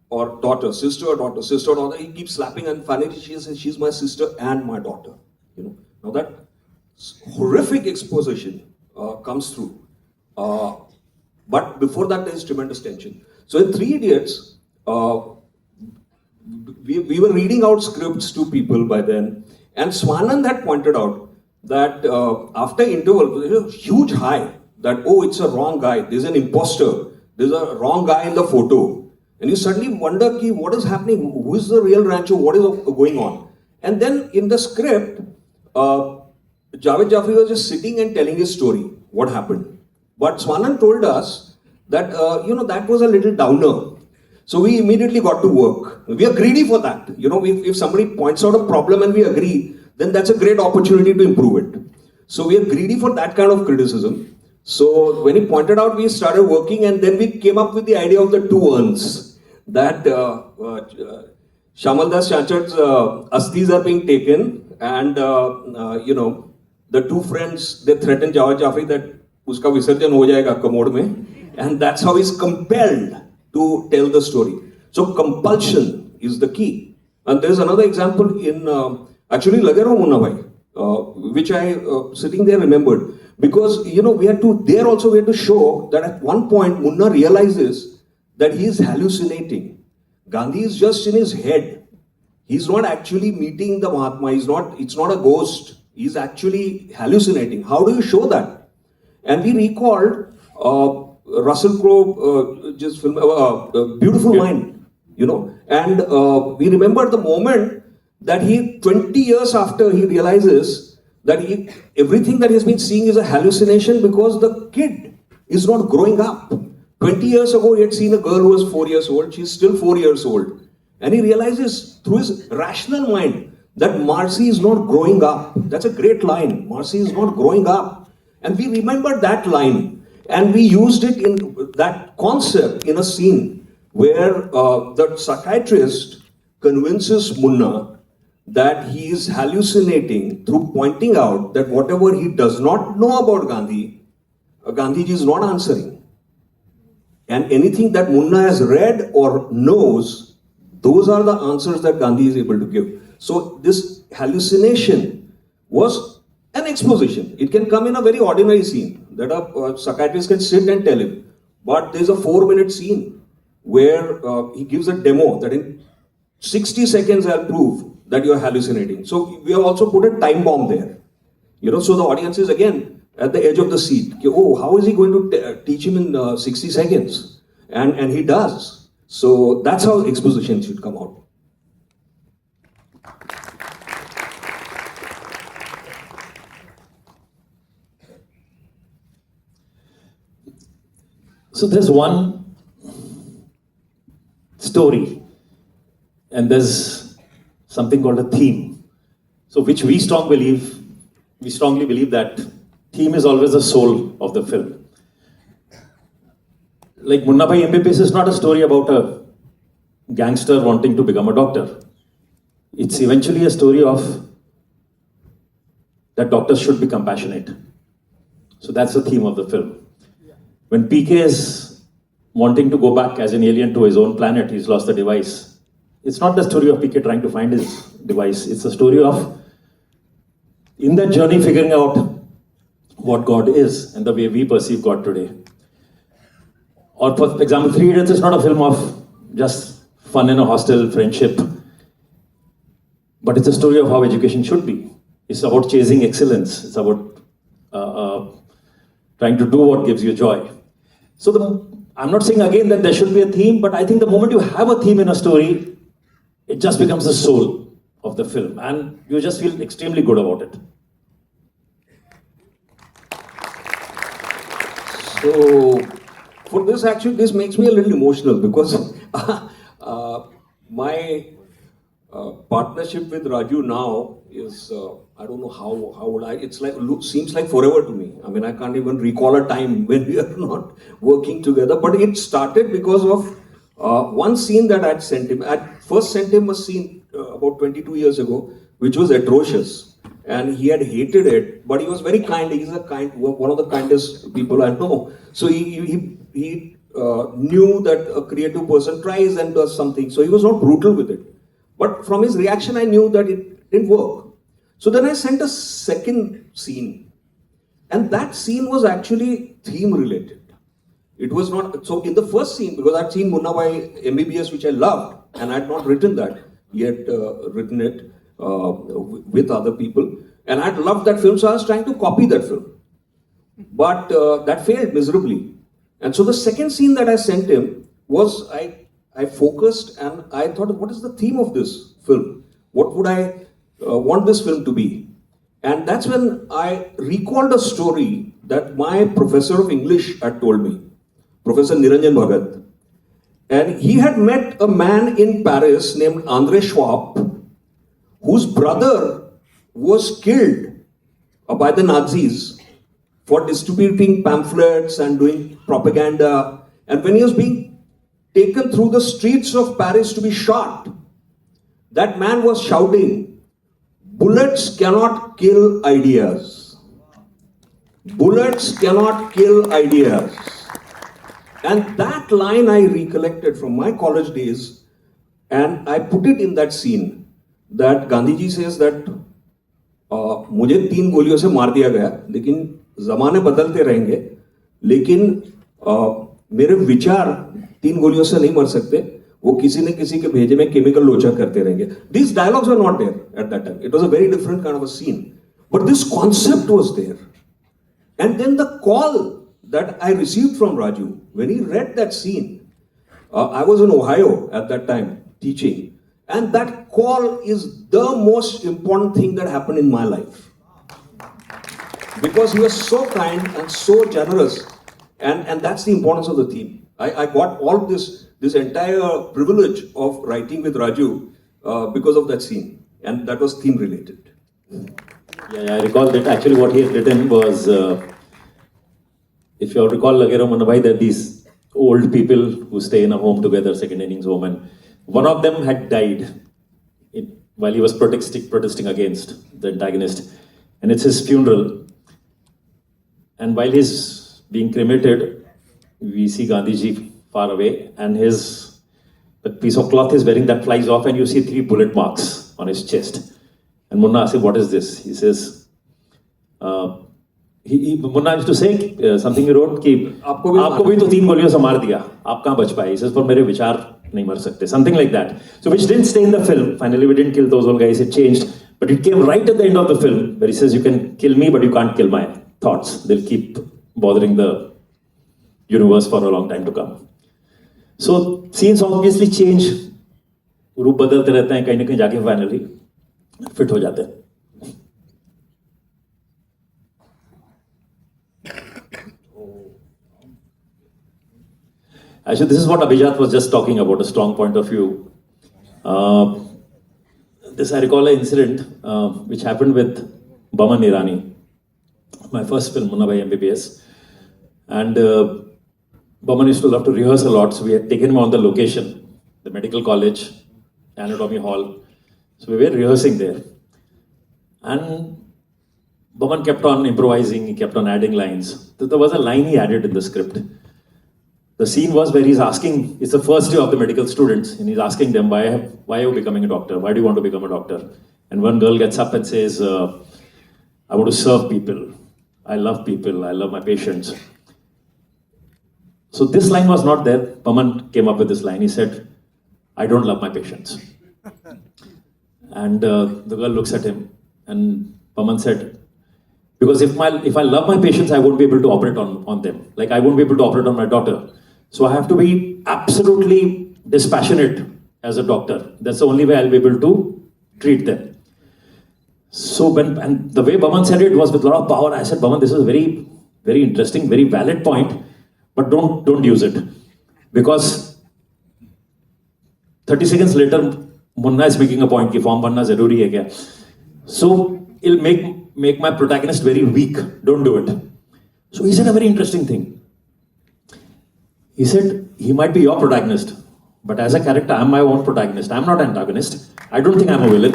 or daughter? Sister or daughter? Sister or daughter? He keeps slapping and finally she says, she's my sister and my daughter. You know, now that horrific exposition comes through. But before that, there is tremendous tension. So in 3 Idiots, we were reading out scripts to people by then, and Swanand had pointed out that after interval, there was a huge high that, oh, it's a wrong guy, there's an imposter, there's a wrong guy in the photo. And you suddenly wonder, what is happening? Who is the real Rancho? What is going on? And then in the script, Javed Jafri was just sitting and telling his story, what happened. But Swanand told us that, that was a little downer. So we immediately got to work. We are greedy for that. If somebody points out a problem and we agree, then that's a great opportunity to improve it. So we are greedy for that kind of criticism. So when he pointed out, we started working and then we came up with the idea of the 2 urns. That Shamal Das Chanchat's asthis are being taken and, the 2 friends, they threatened Javed Jafri that uska visarjan ho jayega commode mein. And that's how he's compelled to tell the story. So compulsion is the key. And there's another example in actually Lagero Munna Bhai, which I sitting there remembered. Because we had to show that at one point Munna realizes that he is hallucinating. Gandhi is just in his head. He's not actually meeting the Mahatma. It's not a ghost. He's actually hallucinating. How do you show that? And we recalled Russell Crowe, just film, Beautiful Mind, and we remember the moment that 20 years after he realizes that everything that he's been seeing is a hallucination because the kid is not growing up. 20 years ago, he had seen a girl who was 4 years old, she's still 4 years old. And he realizes through his rational mind that Marcy is not growing up. That's a great line. Marcy is not growing up. And we remember that line. And we used it in that concept in a scene where the psychiatrist convinces Munna that he is hallucinating through pointing out that whatever he does not know about Gandhi, Gandhiji is not answering. And anything that Munna has read or knows, those are the answers that Gandhi is able to give. So this hallucination was an exposition. It can come in a very ordinary scene that a psychiatrist can sit and tell him. But there's a 4-minute scene where he gives a demo that in 60 seconds I'll prove that you're hallucinating. So we have also put a time bomb there. So the audience is again at the edge of the seat. Oh, how is he going to teach him in 60 seconds? And he does. So that's how exposition should come out. So there's one story, and there's something called a theme. So which we strongly believe that theme is always the soul of the film. Like Munna Bhai MBBS is not a story about a gangster wanting to become a doctor. It's eventually a story of that doctors should be compassionate. So that's the theme of the film. When PK is wanting to go back as an alien to his own planet, he's lost the device. It's not the story of PK trying to find his device. It's the story of, in that journey, figuring out what God is and the way we perceive God today. Or for example, Three Idiots is not a film of just fun in a hostel, friendship. But it's a story of how education should be. It's about chasing excellence. It's about trying to do what gives you joy. So I'm not saying again that there should be a theme, but I think the moment you have a theme in a story, it just becomes the soul of the film, and you just feel extremely good about it. So for this, actually, this makes me a little emotional because my partnership with Raju now is, I don't know how would I, it's like, seems like forever to me. I mean, I can't even recall a time when we are not working together, but it started because of one scene that I'd sent him. I first sent him a scene about 22 years ago, which was atrocious. And he had hated it, but he was very kind. He's one of the kindest people I know. So he knew that a creative person tries and does something. So he was not brutal with it. But from his reaction, I knew that it didn't work. So then I sent a second scene. And that scene was actually theme related. It was not, so in the first scene, because I'd seen Munna Bhai MBBS, which I loved, and I'd not written that, he had written it with other people. And I'd loved that film, so I was trying to copy that film. But that failed miserably. And so the second scene that I sent him was, I focused and I thought, what is the theme of this film? What would I want this film to be? And that's when I recalled a story that my professor of English had told me, Professor Niranjan Bhagat. And he had met a man in Paris named André Schwab, whose brother was killed by the Nazis for distributing pamphlets and doing propaganda. And when he was being taken through the streets of Paris to be shot, that man was shouting, "Bullets cannot kill ideas. Bullets cannot kill ideas." And that line I recollected from my college days, and I put it in that scene, that Gandhiji says that मुझे 3 गोलियों से मार दिया गया, लेकिन जमाने बदलते रहेंगे, लेकिन मेरे विचार 3 गोलियों से नहीं मर सकते, वो किसी न किसी के भेजे में केमिकल लोचा करते रहेंगे. These dialogues were not there at that time. It was a very different kind of a scene. But this concept was there. And then the call that I received from Raju, when he read that scene, I was in Ohio at that time teaching, and that call is the most important thing that happened in my life. Because he was so kind and so generous, and that's the importance of the theme. I got all this entire privilege of writing with Raju because of that scene, and that was theme related. Yeah, I recall that actually what he had written was, if you all recall Lagero Manabai, there are these old people who stay in a home together, second innings home, and one of them had died while he was protesting against the antagonist, and it's his funeral. And while he's being cremated, we see Gandhiji far away, and the piece of cloth he's wearing that flies off, and you see 3 bullet marks on his chest. And Munna asks, "What is this?" He says, Munna used to say something he wrote कि आपको भी तो 3 गोलियों से मार दिया, आप कहाँ बच पाए? He says, "पर मेरे विचार नहीं मर सकते," something like that. So which didn't stay in the film. Finally, we didn't kill those old guys. It changed, but it came right at the end of the film where he says, "You can kill me, but you can't kill my thoughts. They'll keep bothering the universe for a long time to come. So scenes obviously change. रूप बदलते रहते हैं, कहीं ना कहीं जाके finally fit हो जाते हैं. Actually, this is what Abhijat was just talking about, a strong point of view. This I recall an incident which happened with Rajkumar Hirani, my first film, Munna Bhai MBBS. And Baman used to love to rehearse a lot, so we had taken him on the location, the medical college, anatomy hall. So we were rehearsing there. And Baman kept on improvising, he kept on adding lines. So there was a line he added in the script. The scene was where he's asking, it's the first year of the medical students, and he's asking them, why are you becoming a doctor? Why do you want to become a doctor? And one girl gets up and says, I want to serve people. I love people. I love my patients. So this line was not there. Paman came up with this line. He said, I don't love my patients. And the girl looks at him, and Paman said, because if I love my patients, I won't be able to operate on them. Like I won't be able to operate on my daughter. So I have to be absolutely dispassionate as a doctor. That's the only way I'll be able to treat them. So and the way Baman said it was with a lot of power. I said, Baman, this is a very, very interesting, very valid point, but don't use it. Because 30 seconds later, Munna is making a point कि form बनना ज़रूरी है क्या? So it'll make my protagonist very weak. Don't do it. So he said a very interesting thing. He said, he might be your protagonist, but as a character, I'm my own protagonist. I'm not an antagonist. I don't think I'm a villain.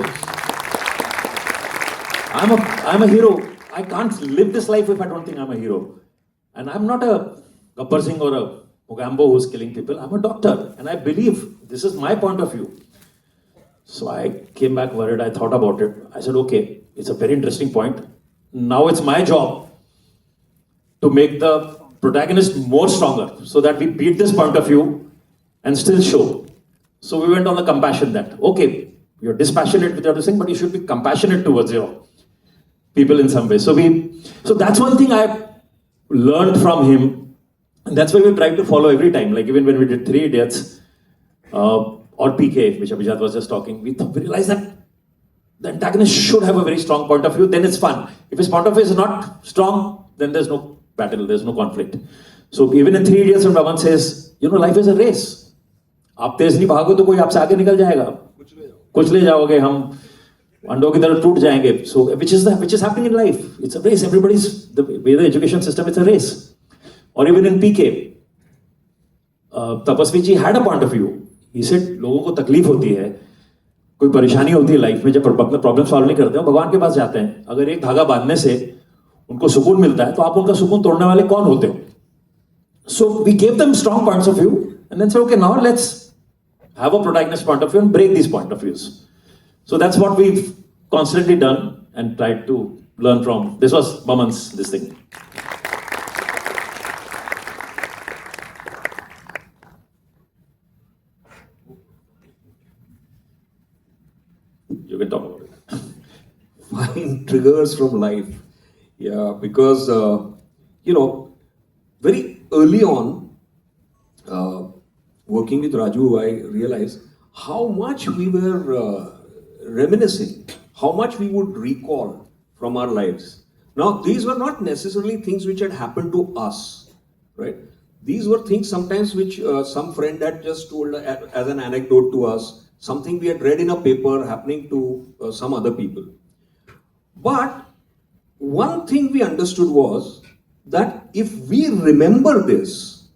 I'm a hero. I can't live this life if I don't think I'm a hero. And I'm not a Gabbar Singh or a Mogambo who's killing people. I'm a doctor, and I believe this is my point of view. So I came back worried. I thought about it. I said, okay, it's a very interesting point. Now it's my job to make the protagonist more stronger so that we beat this point of view and still show. So we went on the compassion that, okay, you're dispassionate with your thing, but you should be compassionate towards your people in some way. So that's one thing I learned from him, and that's why we try to follow every time. Like even when we did Three Idiots or PK, which Abhijat was just talking, we realized that the antagonist should have a very strong point of view. Then it's fun. If his point of view is not strong, then there's no battle, there's no conflict. So even in 3 Idiots, when Baman says, life is a race. आप तेज नहीं भागो तो कोई आपसे आगे निकल जाएगा, कुचले जाओगे, हम अंडों की तरह टूट जाएंगे. So which is happening in life. It's a race. Everybody's the way the education system, it's a race. Or even in PK, Tapasvi ji had a point of view. He said, लोगों को तकलीफ होती है, कोई परेशानी होती है life में, जब अपना प्रॉब्लम सॉल्व नहीं करते हो, भगवान के पास जाते हैं. अगर एक धागा बांधने से उनको सुकून मिलता है, तो आप उनका सुकून तोड़ने वाले कौन होते हो? So we gave them strong points of view and then said, okay, now let's have a protagonist point of view and break these point of views. So that's what we've constantly done and tried to learn from. This was Baman's this thing. You can talk about it. Find triggers from life. Yeah, because, very early on, working with Raju, I realized how much we were reminiscing, how much we would recall from our lives. Now, these were not necessarily things which had happened to us, right? These were things sometimes which some friend had just told as an anecdote to us, something we had read in a paper happening to some other people. But one thing we understood was that if we remember this,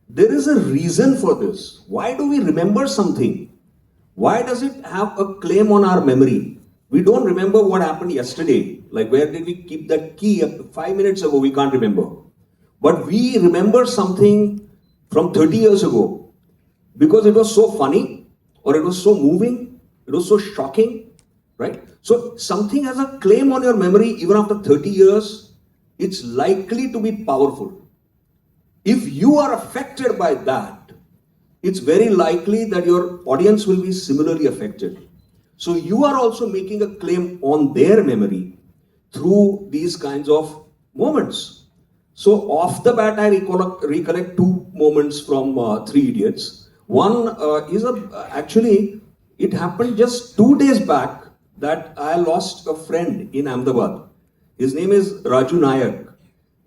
there is a reason for this. Why do we remember something? Why does it have a claim on our memory? We don't remember what happened yesterday. Like where did we keep that key? 5 minutes ago, we can't remember. But we remember something from 30 years ago because it was so funny, or it was so moving, it was so shocking, right? So something has a claim on your memory even after 30 years, it's likely to be powerful. If you are affected by that, it's very likely that your audience will be similarly affected. So you are also making a claim on their memory through these kinds of moments. So off the bat, I recollect two moments from Three Idiots. One is actually, it happened just 2 days back that I lost a friend in Ahmedabad. His name is Raju Nayak.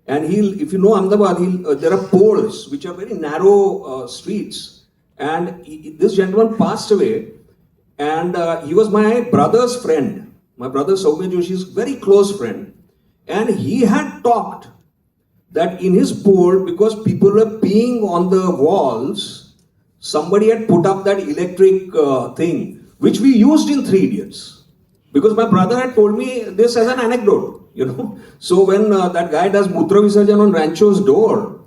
And if you know Ahmedabad, there are poles which are very narrow streets. And this gentleman passed away, and he was my brother's friend. My brother Soumya Joshi's very close friend. And he had talked that in his pole, because people were peeing on the walls, somebody had put up that electric thing, which we used in Three Idiots. Because my brother had told me this as an anecdote, you know. So when that guy does Mutra Visarjan on Rancho's door,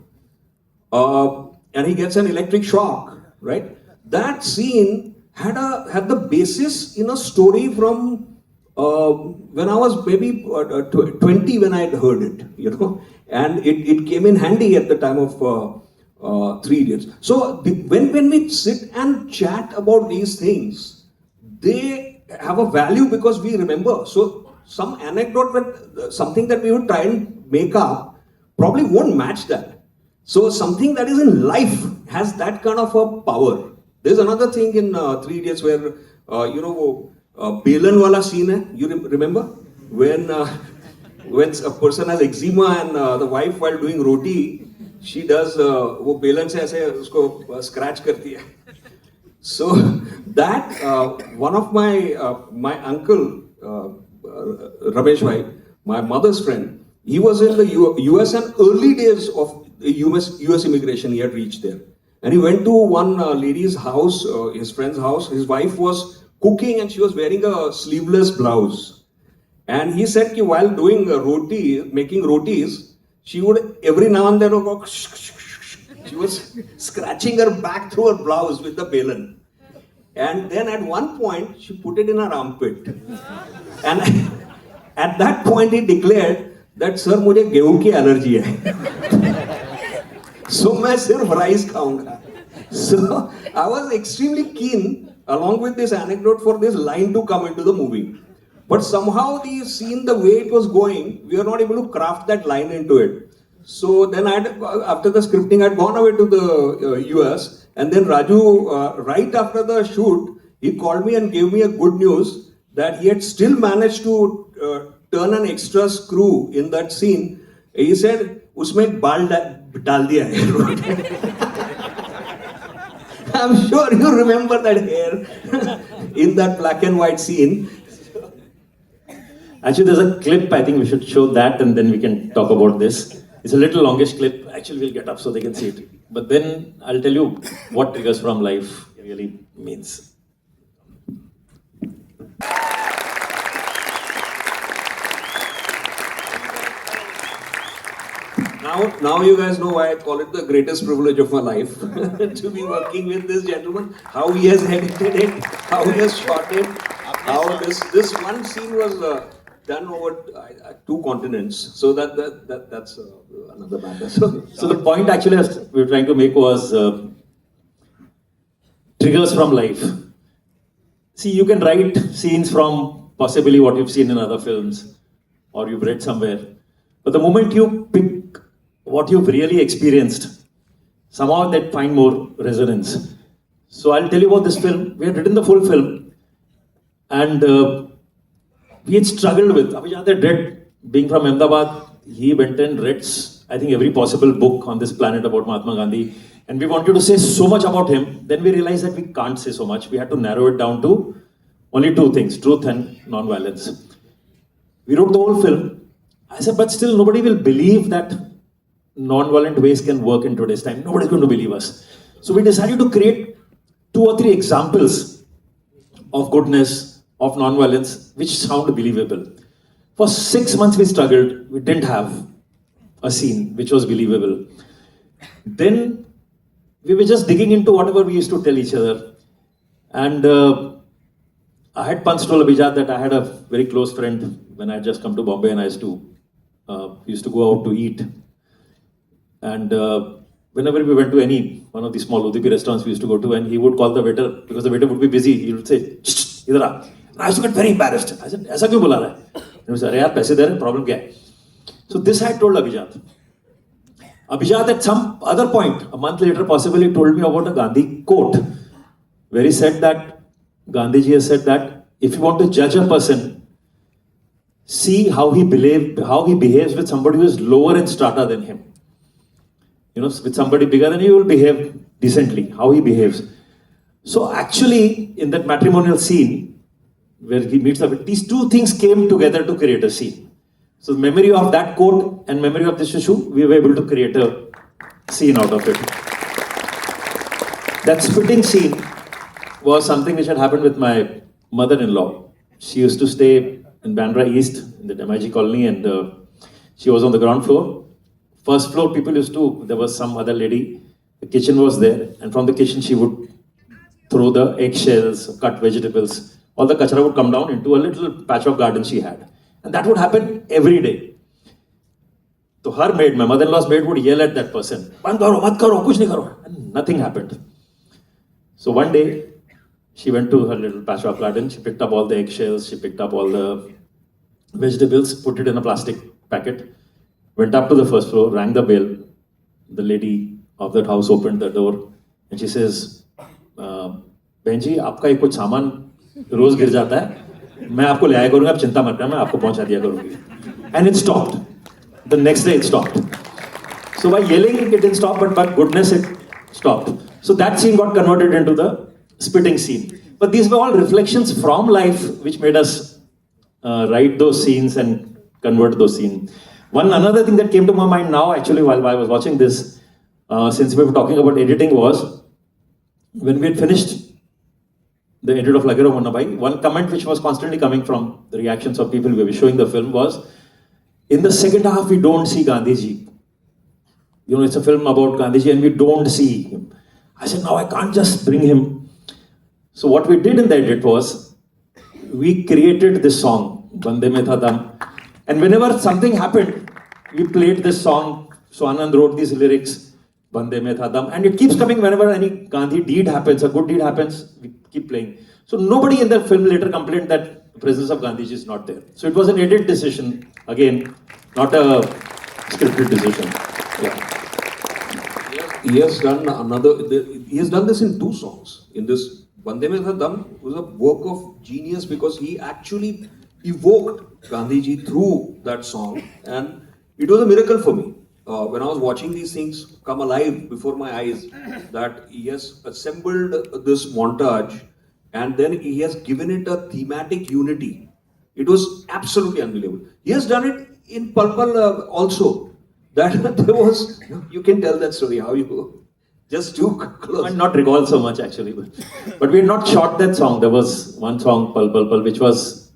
and he gets an electric shock, right? That scene had the basis in a story from when I was maybe 20 when I had heard it, you know. And it came in handy at the time of Three Idiots. So when we sit and chat about these things, they have a value because we remember. So some anecdote, something that we would try and make up, probably won't match that. So something that is in life has that kind of a power. There's another thing in Three Idiots where, you know, Belan wala scene hai, you remember? When a person has eczema and the wife, while doing roti, she does वो बेलन से ऐसे उसको scratch करती है. So that one of my uncle Ramesh bhai, my mother's friend, he was in the US and early days of US immigration. He had reached there, and he went to one lady's house, his friend's house. His wife was cooking and she was wearing a sleeveless blouse. And he said that while doing making rotis, she would every now and then go, she was scratching her back through her blouse with the belan. And then at one point, she put it in her armpit. And at that point, he declared that, "Sir, मुझे गेहूं की allergy है." So मैं सिर्फ rice खाऊंगा. So I was extremely keen, along with this anecdote, for this line to come into the movie. But somehow the scene, the way it was going, we were not able to craft that line into it. So then after the scripting, I'd gone away to the US, and then Raju, right after the shoot, he called me and gave me a good news that he had still managed to turn an extra screw in that scene. He said, "Usme ek baal dal diya hai." I'm sure you remember that hair in that black and white scene. Actually, there's a clip, I think we should show that and then we can talk about this. It's a little longish clip. Actually, we'll get up so they can see it. But then I'll tell you what Triggers from Life really means. Now you guys know why I call it the greatest privilege of my life to be working with this gentleman. How he has edited it, how he has shot it, how this one scene was done over 2 continents. So that's another matter. So the point actually we were trying to make was triggers from life. See, you can write scenes from possibly what you've seen in other films or you've read somewhere. But the moment you pick what you've really experienced, somehow that find more resonance. So I'll tell you about this film. We had written the full film and we had struggled with Abhijat had read, being from Ahmedabad, he went and read, I think, every possible book on this planet about Mahatma Gandhi. And we wanted to say so much about him. Then we realized that we can't say so much. We had to narrow it down to only 2 things, truth and non-violence. We wrote the whole film. I said, but still nobody will believe that non-violent ways can work in today's time. Nobody's going to believe us. So we decided to create 2 or 3 examples of goodness, of non-violence, which sound believable. For 6 months we struggled. We didn't have a scene which was believable. Then we were just digging into whatever we used to tell each other. And I had once told Abhijat that I had a very close friend when I had just come to Bombay and I used to go out to eat. And whenever we went to any one of the small Udupi restaurants we used to go to, and he would call the waiter because the waiter would be busy. He would say, "Shh, idhar aa." And I used to get very embarrassed. I said, "Aisa kyun bula raha hai?" And he would say, "Arey yaar, paise de rahe, problem kya hai?" So this I told Abhijat. Abhijat at some other point, a month later possibly, told me about a Gandhi quote, where he said that, Gandhiji has said that, if you want to judge a person, see how he behaves with somebody who is lower in strata than him. You know, with somebody bigger than you, will behave decently, how he behaves. So actually, in that matrimonial scene, where he meets up, these two things came together to create a scene. So the memory of that quote and memory of this issue, we were able to create a scene out of it. That spitting scene was something which had happened with my mother-in-law. She used to stay in Bandra East, in the MIG colony, and she was on the ground floor. First floor, there was some other lady, the kitchen was there, and from the kitchen she would throw the eggshells, cut vegetables, all the kachra would come down into a little patch of garden she had. And that would happen every day. So her maid, my mother-in-law's maid, would yell at that person, "Band karo, mat karo, kuch nahi karo." And nothing happened. So one day, she went to her little patch of garden, she picked up all the eggshells, she picked up all the vegetables, put it in a plastic packet, went up to the first floor, rang the bell. The lady of that house opened the door and she says, "बहन जी, आपका ये कुछ सामान रोज गिर जाता है, मैं आपको ले आया करूंगा, आप चिंता मत करना, मैं आपको पहुंचा दिया करूंगी." And it stopped. The next day it stopped. So by yelling it didn't stop, but by goodness it stopped. So that scene got converted into the spitting scene. But these were all reflections from life which made us write those scenes and convert those scenes. Another thing that came to my mind now, actually, while I was watching this, since we were talking about editing, was when we had finished the edit of Lagero Munnabai, one comment which was constantly coming from the reactions of people we were showing the film was, in the second half, we don't see Gandhiji. You know, it's a film about Gandhiji and we don't see him. I said, no, I can't just bring him. So what we did in the edit was, we created this song, Bande Mein Tha Dam. And whenever something happened, we played this song. So Anand wrote these lyrics, Bande Mein Tha Dam. And it keeps coming whenever any Gandhi deed happens, a good deed happens, we keep playing. So nobody in the film later complained that the presence of Gandhiji is not there. So it was an edit decision, again, not a scripted decision. Yeah. He has done this in two songs. In this Bande Mein Tha Dam was a work of genius because he actually evoked Gandhiji through that song, and it was a miracle for me. When I was watching these things come alive before my eyes, that he has assembled this montage and then he has given it a thematic unity. It was absolutely unbelievable. He has done it in Pal Pal also. That there was, you can tell that story, how you just too close. I might not recall so much actually, but we had not shot that song. There was one song, Pal Pal Pal, which was,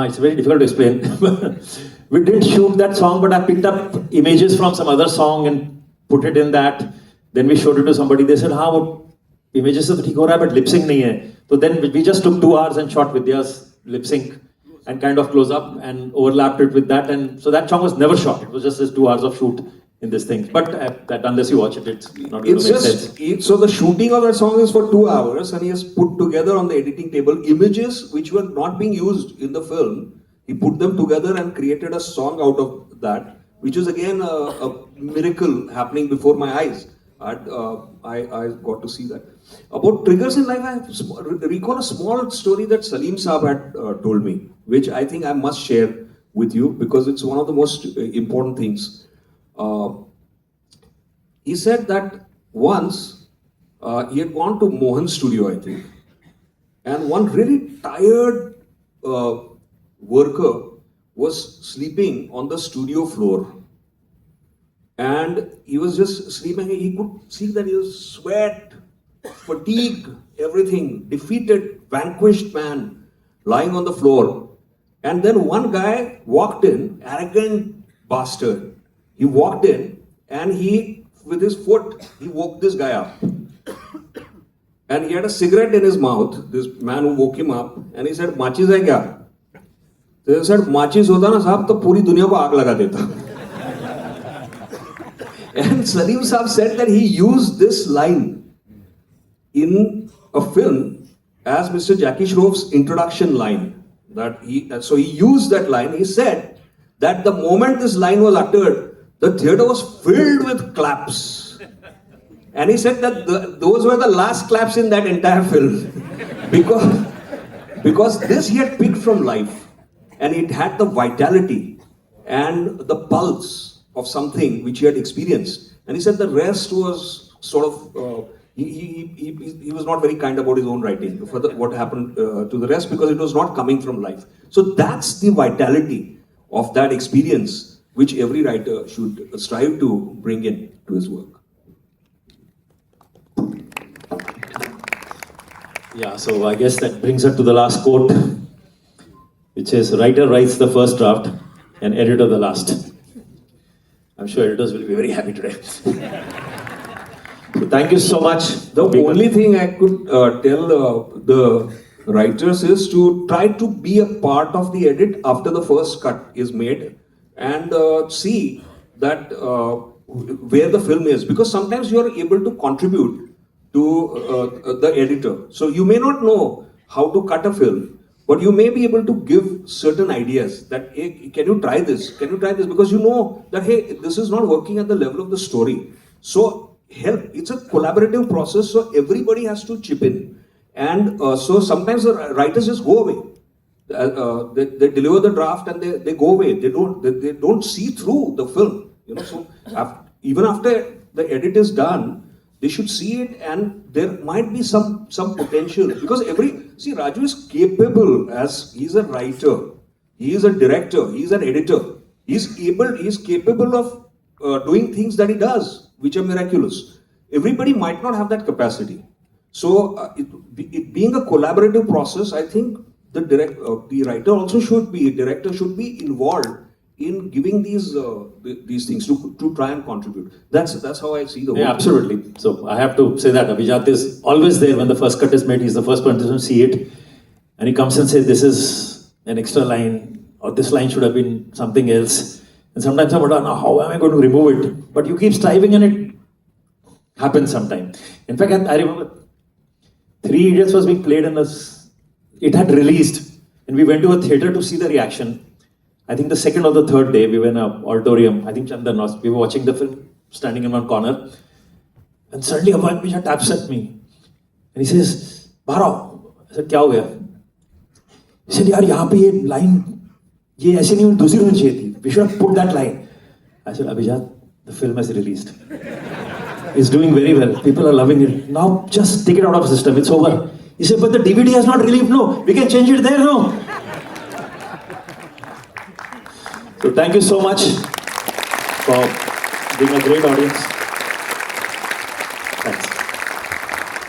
it's very difficult to explain. We didn't shoot that song, but I picked up images from some other song and put it in that. Then we showed it to somebody. They said, "Haan, images se to theek ho raha hai, but lip sync nahi hai." So then we just took 2 hours and shot Vidya's lip sync and kind of close up and overlapped it with that. And so that song was never shot. It was just this 2 hours of shoot in this thing. But that unless you watch it, it's not going to make sense. So the shooting of that song is for 2 hours, and he has put together on the editing table images which were not being used in the film. He put them together and created a song out of that, which is again a miracle happening before my eyes. I got to see that. About triggers in life, I recall a small story that Salim Saab had told me, which I think I must share with you because it's one of the most important things. He said that once he had gone to Mohan's studio, I think, and one really tired worker was sleeping on the studio floor. And he was just sleeping. He could see that he was sweat, fatigue, everything, defeated, vanquished man lying on the floor. And then one guy walked in, arrogant bastard. He walked in and he, with his foot, he woke this guy up. And he had a cigarette in his mouth, this man who woke him up, and he said, "Machis hai kya?" So he said, "Machis hota na sahab, to puri duniya ko aag laga deta." And Salim Saab said that he used this line in a film as Mr. Jackie Shroff's introduction line. So he used that line. He said that the moment this line was uttered, the theatre was filled with claps. And he said that those were the last claps in that entire film. because this he had picked from life. And it had the vitality and the pulse of something which he had experienced. And he said the rest was sort of, he was not very kind about his own writing for what happened to the rest, because it was not coming from life. So that's the vitality of that experience which every writer should strive to bring in to his work. Yeah, so I guess that brings us to the last quote, which is, writer writes the first draft and editor the last. I'm sure editors will be very happy today. So thank you so much. The only thing I could tell the writers is to try to be a part of the edit after the first cut is made, and see that where the film is, because sometimes you are able to contribute to the editor. So you may not know how to cut a film, but you may be able to give certain ideas that, hey, can you try this? Can you try this? Because you know that, hey, this is not working at the level of the story. So help. It's a collaborative process, so everybody has to chip in. And so sometimes the writers just go away. They deliver the draft and they go away. They don't see through the film. You know, so even after the edit is done, they should see it, and there might be some potential, because Raju is capable, as he's a writer, he is a director, he is an editor. He's capable of doing things that he does, which are miraculous. Everybody might not have that capacity. So it being a collaborative process, I think the writer also should be, director should be involved in giving these things to try and contribute. That's how I see the whole Yeah, absolutely. So I have to say that Abhijat is always there when the first cut is made. He's the first person to see it, and he comes and says, this is an extra line, or this line should have been something else. And sometimes I wonder, now how am I going to remove it? But you keep striving and it happens sometime. In fact, I remember Three Idiots was being played in it had released, and we went to a theatre to see the reaction. I think the second or the third day, we were in an auditorium. I think Chandan was. We were watching the film, standing in one corner. And suddenly Abhijat taps at me. And he says, Bharav. I said, kya ho gaya? He said, yaar, yahan pe ye line, ye aise nahi, dusri honi chahiye thi. We should have put that line. I said, Abhijat, the film has released. It's doing very well. People are loving it. Now just take it out of the system. It's over. He said, but the DVD has not released. No, we can change it there, no. So thank you so much for being a great audience.